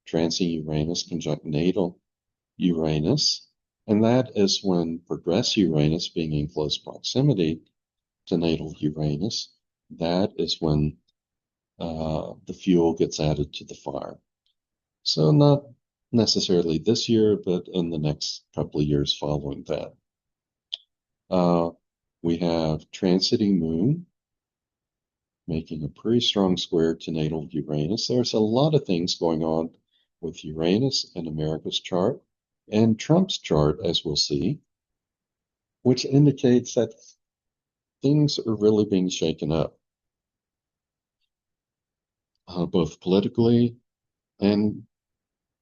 S1: transing Uranus conjunct natal Uranus, and that is when progress Uranus being in close proximity to natal Uranus, that is when the fuel gets added to the fire. So not necessarily this year, but in the next couple of years following that. We have transiting Moon making a pretty strong square to natal Uranus. There's a lot of things going on with Uranus and America's chart and Trump's chart, as we'll see, which indicates that things are really being shaken up, both politically, and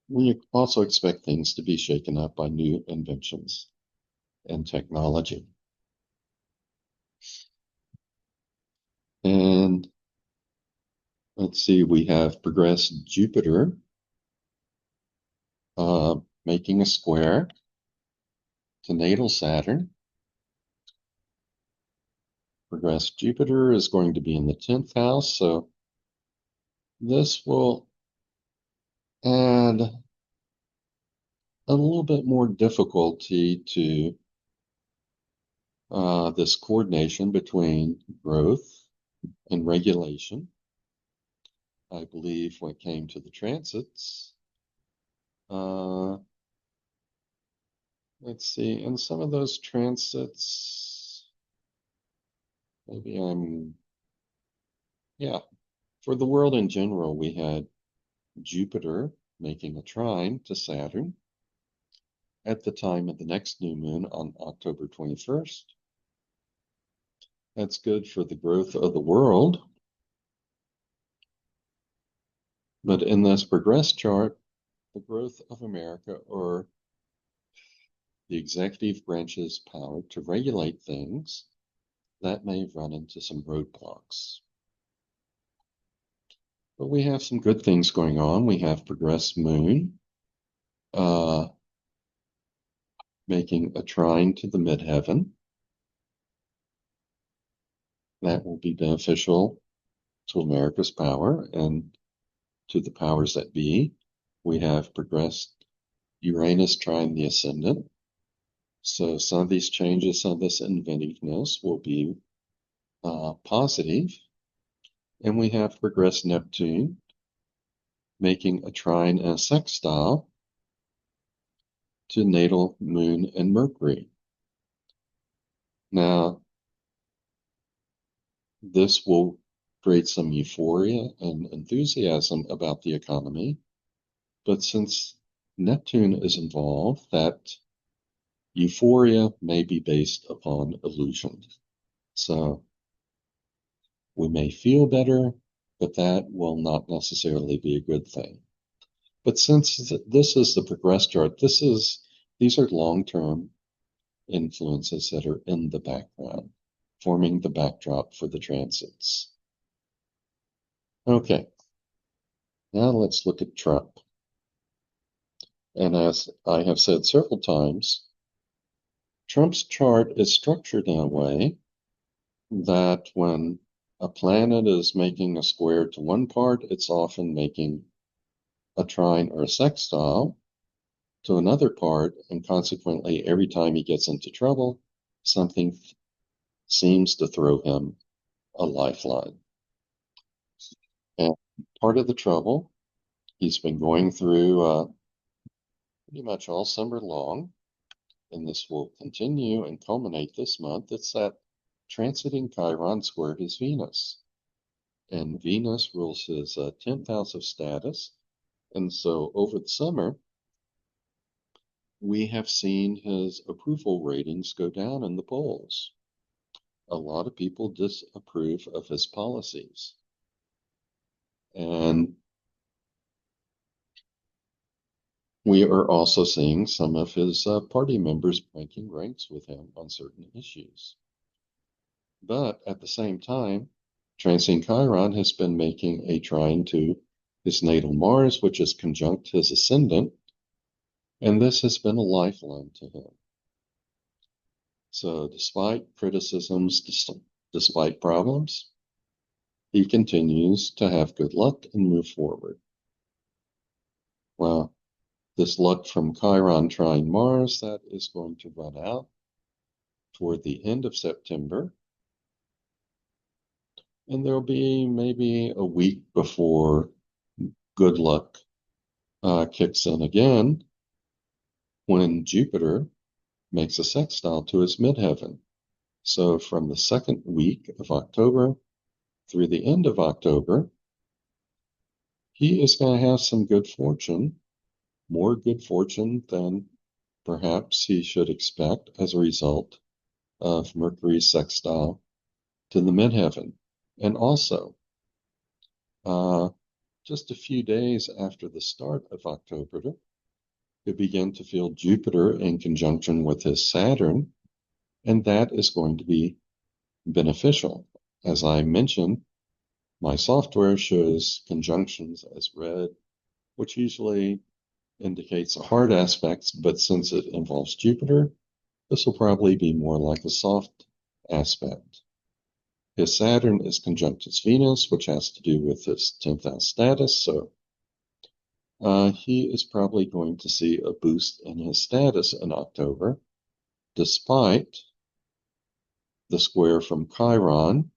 S1: we also expect things to be shaken up by new inventions and technology. And let's see, we have progressed Jupiter making a square to natal Saturn. Progressed Jupiter is going to be in the 10th house, so this will add a little bit more difficulty to this coordination between growth and regulation. I believe when it came to the transits, let's see, in some of those transits, maybe yeah, for the world in general, we had Jupiter making a trine to Saturn at the time of the next new moon on October 21st. That's good for the growth of the world. But in this progress chart, the growth of America, or the executive branch's power to regulate things, that may run into some roadblocks. But we have some good things going on. We have progressed Moon making a trine to the midheaven. That will be beneficial to America's power and to the powers that be. We have progressed Uranus trine the ascendant. So some of these changes, some of this inventiveness will be positive. And we have progressed Neptune making a trine and a sextile to natal Moon and Mercury. Now, this will create some euphoria and enthusiasm about the economy, but since Neptune is involved, that euphoria may be based upon illusion. So We may feel better, but that will not necessarily be a good thing. But since this is the progress chart, these are long-term influences that are in the background, forming the backdrop for the transits. Okay, now let's look at Trump. And as I have said several times, Trump's chart is structured in a way that when a planet is making a square to one part, it's often making a trine or a sextile to another part, and consequently, every time he gets into trouble, something seems to throw him a lifeline. And part of the trouble he's been going through pretty much all summer long, and this will continue and culminate this month. It's that transiting Chiron squared his Venus. And Venus rules his 10th house of status. And so over the summer, we have seen his approval ratings go down in the polls. A lot of people disapprove of his policies. And we are also seeing some of his party members breaking ranks with him on certain issues. But at the same time, transiting Chiron has been making a trine to his natal Mars, which is conjunct his ascendant, and this has been a lifeline to him. So despite criticisms, despite problems, he continues to have good luck and move forward. Well, this luck from Chiron trine Mars, that is going to run out toward the end of September. And there'll be maybe a week before good luck kicks in again when Jupiter makes a sextile to his midheaven. So from the second week of October through the end of October, he is going to have some good fortune, more good fortune than perhaps he should expect as a result of Mercury's sextile to the midheaven. And also, just a few days after the start of October, you begin to feel Jupiter in conjunction with his Saturn, and that is going to be beneficial. As I mentioned, my software shows conjunctions as red, which usually indicates hard aspects, but since it involves Jupiter, this will probably be more like a soft aspect. His Saturn is conjunct his Venus, which has to do with his 10th house status, so he is probably going to see a boost in his status in October, despite the square from Chiron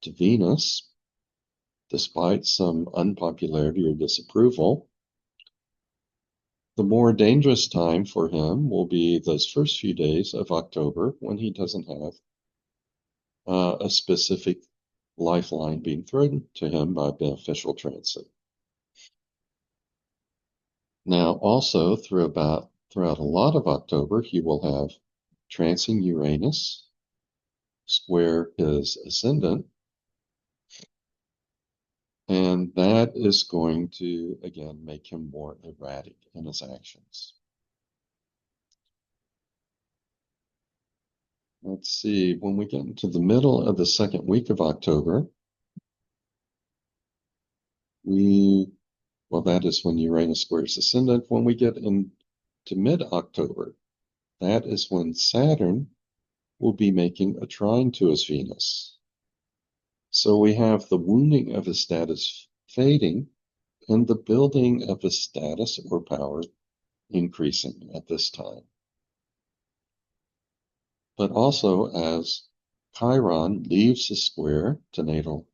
S1: to Venus, despite some unpopularity or disapproval. The more dangerous time for him will be those first few days of October when he doesn't have a specific lifeline being thrown to him by beneficial transit. Now, also throughout a lot of October, he will have transiting Uranus square his ascendant, and that is going to, again, make him more erratic in his actions. Let's see, when we get into the middle of the second week of October, well, that is when Uranus squares ascendant. When we get into mid-October, that is when Saturn will be making a trine to his Venus. So we have the wounding of his status fading and the building of his status or power increasing at this time. But also as Chiron leaves the square to natal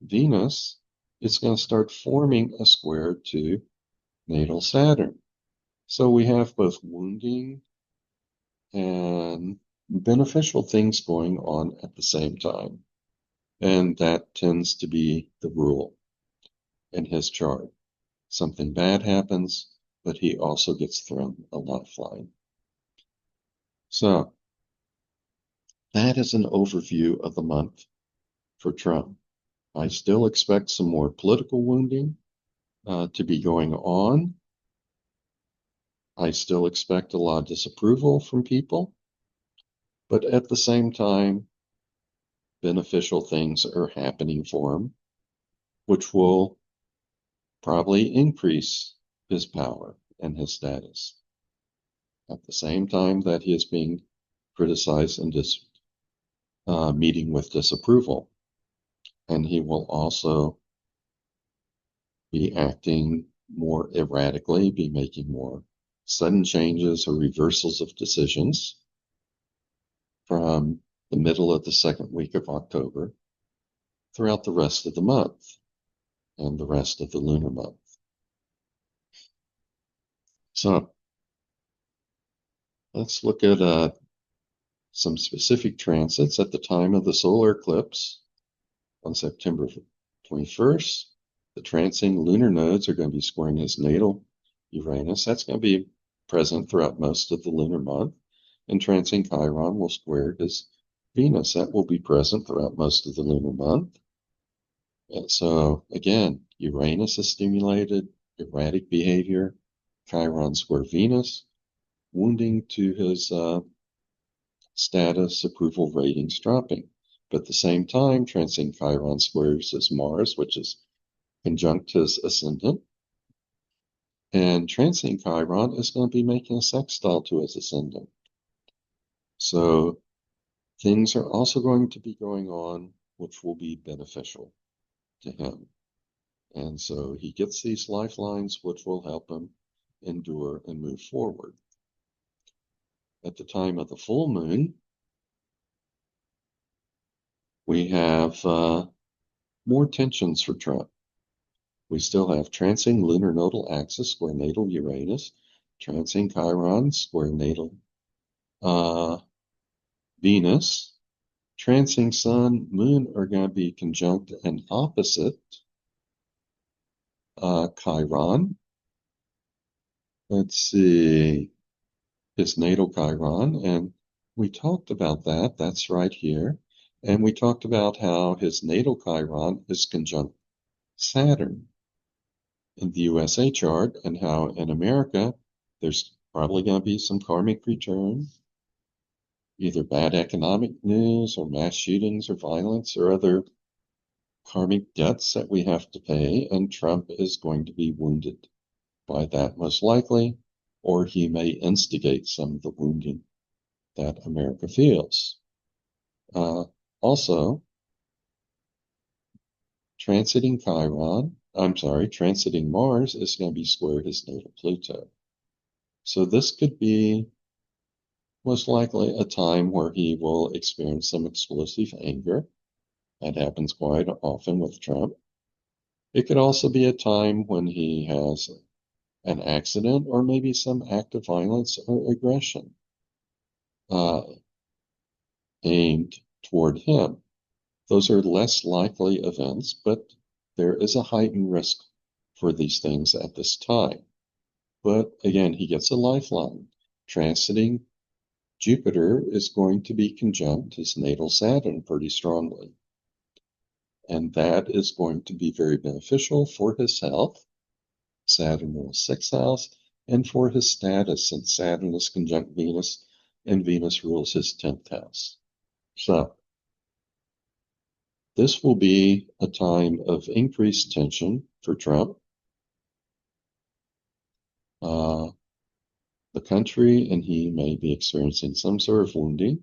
S1: Venus, it's going to start forming a square to natal Saturn. So we have both wounding and beneficial things going on at the same time. And that tends to be the rule in his chart. Something bad happens, but he also gets thrown a lifeline. So that is an overview of the month for Trump. I still expect some more political wounding to be going on. I still expect a lot of disapproval from people, but at the same time, beneficial things are happening for him, which will probably increase his power and his status. At the same time that he is being criticized and meeting with disapproval. And he will also be acting more erratically, be making more sudden changes or reversals of decisions from the middle of the second week of October throughout the rest of the month and the rest of the lunar month. So let's look at some specific transits at the time of the solar eclipse on September 21st. The transing lunar nodes are going to be squaring his natal Uranus. That's going to be present throughout most of the lunar month. And transing Chiron will square his Venus. That will be present throughout most of the lunar month. And so again, Uranus is stimulated, erratic behavior. Chiron square Venus, wounding to his status, approval ratings dropping. But at the same time, transing Chiron squares his Mars, which is conjunct his ascendant. And transing Chiron is going to be making a sextile to his ascendant. So things are also going to be going on which will be beneficial to him. And so he gets these lifelines which will help him endure and move forward. At the time of the full moon, we have more tensions for Trump. We still have transing lunar nodal axis square natal Uranus, transing Chiron square natal Venus, transing Sun, Moon are going to be conjunct and opposite Chiron. Let's see, his natal Chiron, and we talked about that. That's right here. And we talked about how his natal Chiron is conjunct Saturn in the USA chart, and how in America there's probably going to be some karmic return, either bad economic news or mass shootings or violence or other karmic debts that we have to pay, and Trump is going to be wounded by that most likely, or he may instigate some of the wounding that America feels. Also, transiting Mars is going to be square his natal Pluto. So this could be most likely a time where he will experience some explosive anger. That happens quite often with Trump. It could also be a time when he has an accident or maybe some act of violence or aggression aimed toward him. Those are less likely events, but there is a heightened risk for these things at this time. But again, he gets a lifeline. Transiting Jupiter is going to be conjunct his natal Saturn pretty strongly. And that is going to be very beneficial for his health. Saturn rules 6th house, and for his status, since Saturn is conjunct Venus, and Venus rules his 10th house. So this will be a time of increased tension for Trump. The country and he may be experiencing some sort of wounding.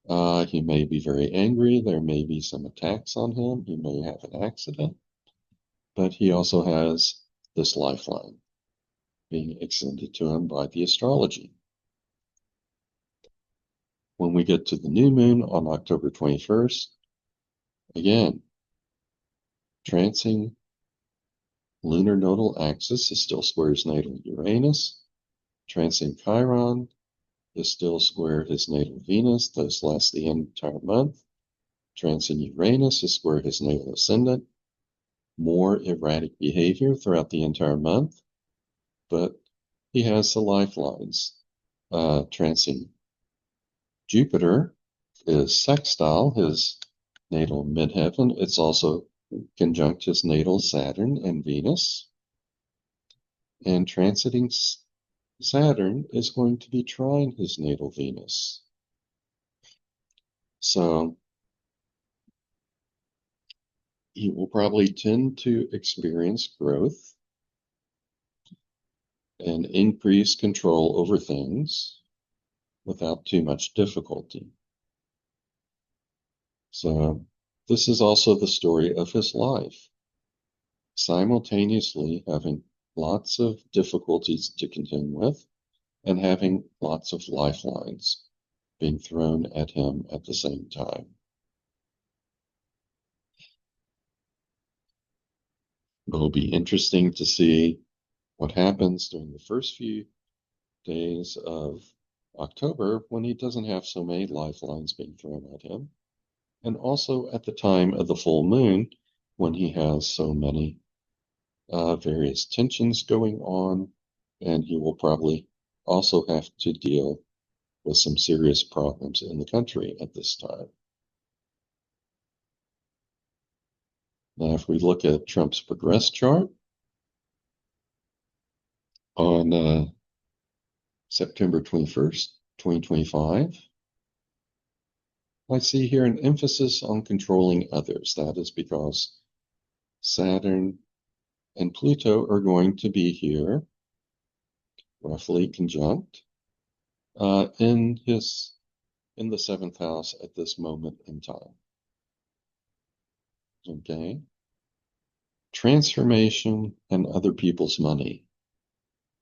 S1: He may be very angry. There may be some attacks on him. He may have an accident. But he also has this lifeline being extended to him by the astrology. When we get to the new moon on October 21st, again, transing lunar nodal axis is still square his natal Uranus. Transing Chiron is still square his natal Venus. Those last the entire month. Transing Uranus is square his natal ascendant. More erratic behavior throughout the entire month, but he has the lifelines. Transing Jupiter is sextile his natal midheaven. It's also conjunct his natal Saturn and Venus. And transiting Saturn is going to be trine his natal Venus. So he will probably tend to experience growth and increase control over things without too much difficulty. So this is also the story of his life, simultaneously having lots of difficulties to contend with and having lots of lifelines being thrown at him at the same time. It'll be interesting to see what happens during the first few days of October when he doesn't have so many lifelines being thrown at him, and also at the time of the full moon when he has so many various tensions going on, and he will probably also have to deal with some serious problems in the country at this time. Now, if we look at Trump's progress chart on September 21st, 2025, I see here an emphasis on controlling others. That is because Saturn and Pluto are going to be here, roughly conjunct, in the seventh house at this moment in time. Okay. Transformation and other people's money.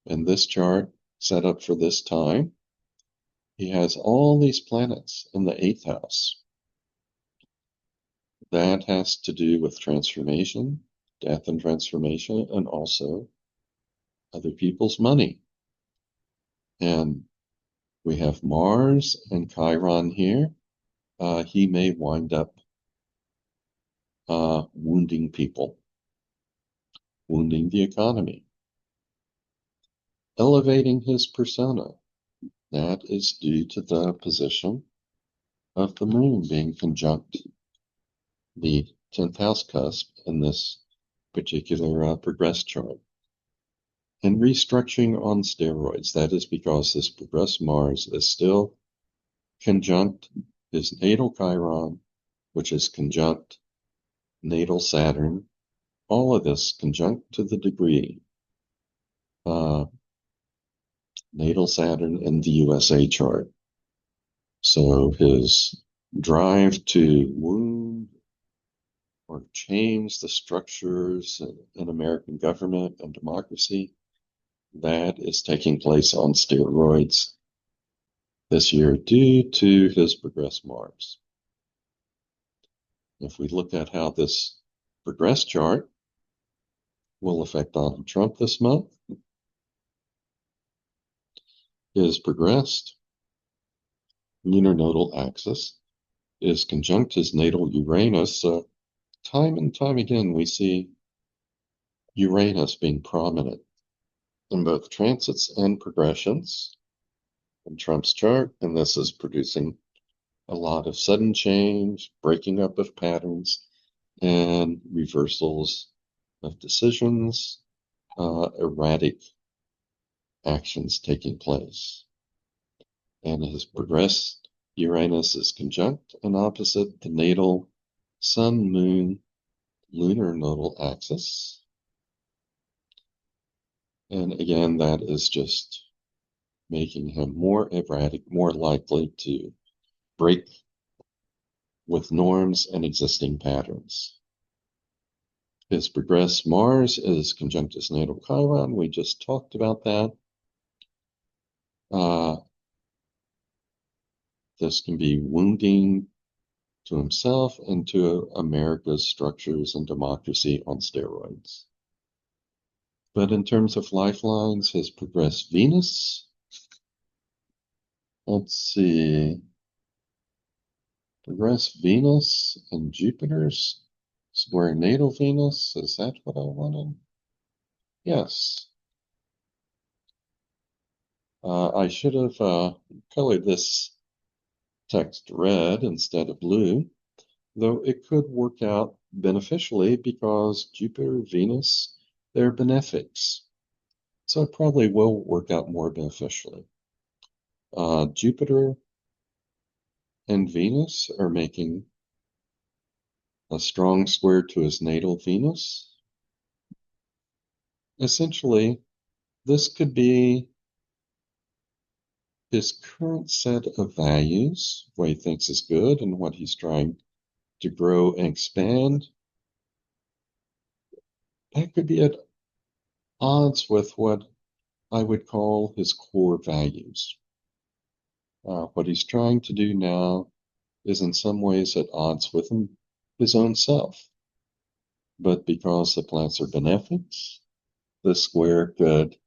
S1: In this chart set up for this time, he has all these planets in the eighth house. That has to do with transformation, death and transformation, and also other people's money. And we have Mars and Chiron here. He may wind up wounding people, wounding the economy, elevating his persona. That is due to the position of the moon being conjunct the 10th house cusp in this particular progress chart. And restructuring on steroids. That is because this progress Mars is still conjunct his natal Chiron, which is conjunct natal Saturn. All of this conjunct to the degree natal Saturn in the USA chart. So his drive to wound or change the structures in American government and democracy, that is taking place on steroids this year due to his progress Mars. If we look at how this progress chart will affect Donald Trump this month, his progressed lunar nodal axis is conjunct his natal Uranus. So time and time again, we see Uranus being prominent in both transits and progressions in Trump's chart, and this is producing a lot of sudden change, breaking up of patterns, and reversals of decisions, erratic actions taking place. And his progressed Uranus is conjunct and opposite the natal Sun, Moon, lunar nodal axis. And again, that is just making him more erratic, more likely to break with norms and existing patterns. His progressed Mars is conjunct his natal Chiron. We just talked about that. This can be wounding to himself and to America's structures and democracy on steroids. But in terms of lifelines, his progressed Venus, let's see, progressed Venus and Jupiter's square natal Venus. Is that what I wanted? Yes. I should have colored this text red instead of blue, though it could work out beneficially because Jupiter, Venus, they're benefics. So it probably will work out more beneficially. Jupiter and Venus are making a strong square to his natal Venus. Essentially, this could be his current set of values, what he thinks is good and what he's trying to grow and expand. That could be at odds with what I would call his core values. What he's trying to do now is in some ways at odds with his own self. But because the planets are benefics, the square could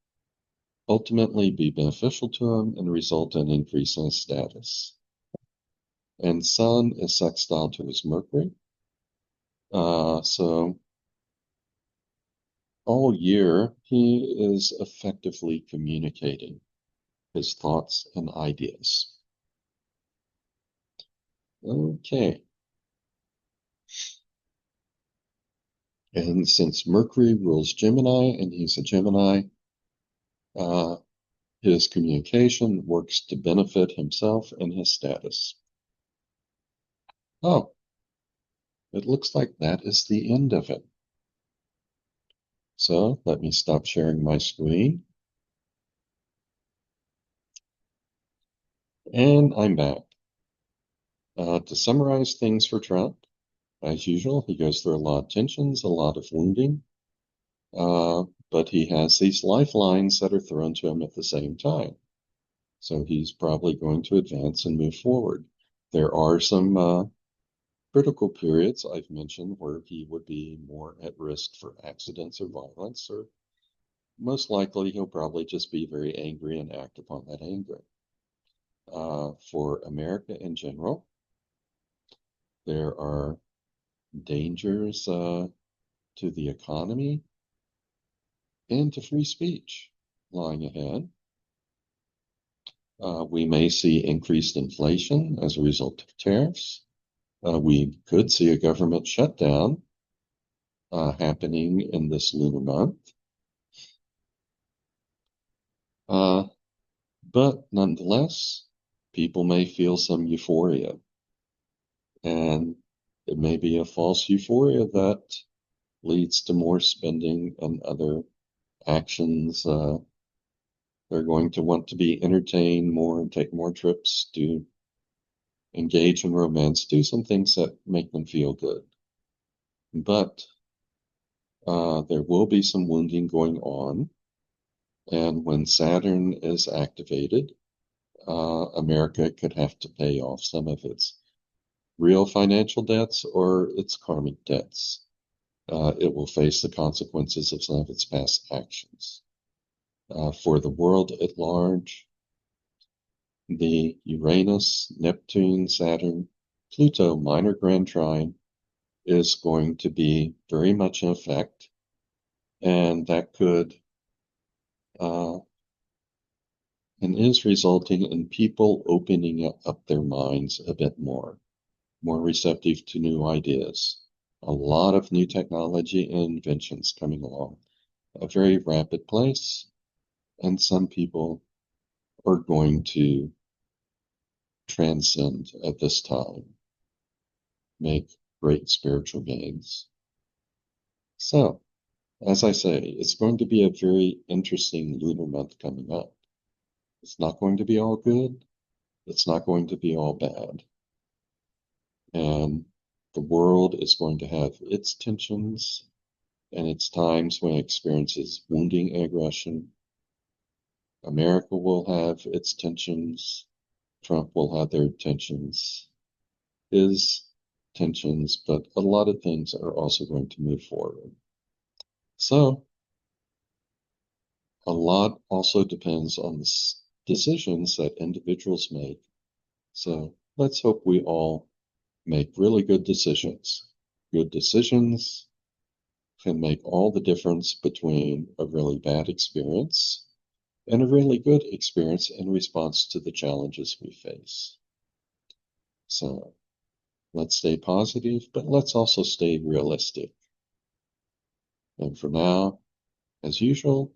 S1: ultimately be beneficial to him and result in an increase in his status. And Sun is sextile to his Mercury. So all year he is effectively communicating his thoughts and ideas. Okay. And since Mercury rules Gemini and he's a Gemini, his communication works to benefit himself and his status. Oh, it looks like that is the end of it. So let me stop sharing my screen. And I'm back. To summarize things for Trump, as usual, he goes through a lot of tensions, a lot of wounding, but he has these lifelines that are thrown to him at the same time. So he's probably going to advance and move forward. There are some critical periods I've mentioned where he would be more at risk for accidents or violence, or most likely he'll probably just be very angry and act upon that anger. For America in general, there are dangers to the economy and to free speech lying ahead. We may see increased inflation as a result of tariffs. We could see a government shutdown happening in this lunar month. But nonetheless, people may feel some euphoria. And it may be a false euphoria that leads to more spending and other actions. They're going to want to be entertained more and take more trips, to engage in romance, do some things that make them feel good. But there will be some wounding going on. And when Saturn is activated, America could have to pay off some of its real financial debts or its karmic debts. It will face the consequences of some of its past actions. For the world at large, the Uranus, Neptune, Saturn, Pluto minor grand trine is going to be very much in effect, and that could and is resulting in people opening up their minds a bit more receptive to new ideas. A lot of new technology and inventions coming along, a very rapid pace, and some people are going to transcend at this time, make great spiritual gains. So, as I say, it's going to be a very interesting lunar month coming up. It's not going to be all good. It's not going to be all bad. And the world is going to have its tensions and its times when it experiences wounding and aggression. America will have its tensions. Trump will have their tensions, his tensions, but a lot of things are also going to move forward. So, a lot also depends on the decisions that individuals make. So, let's hope we all make really good decisions. Good decisions can make all the difference between a really bad experience and a really good experience in response to the challenges we face. So, Let's stay positive, but let's also stay realistic. And for now, as usual,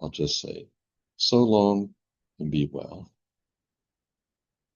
S1: I'll just say so long and be well.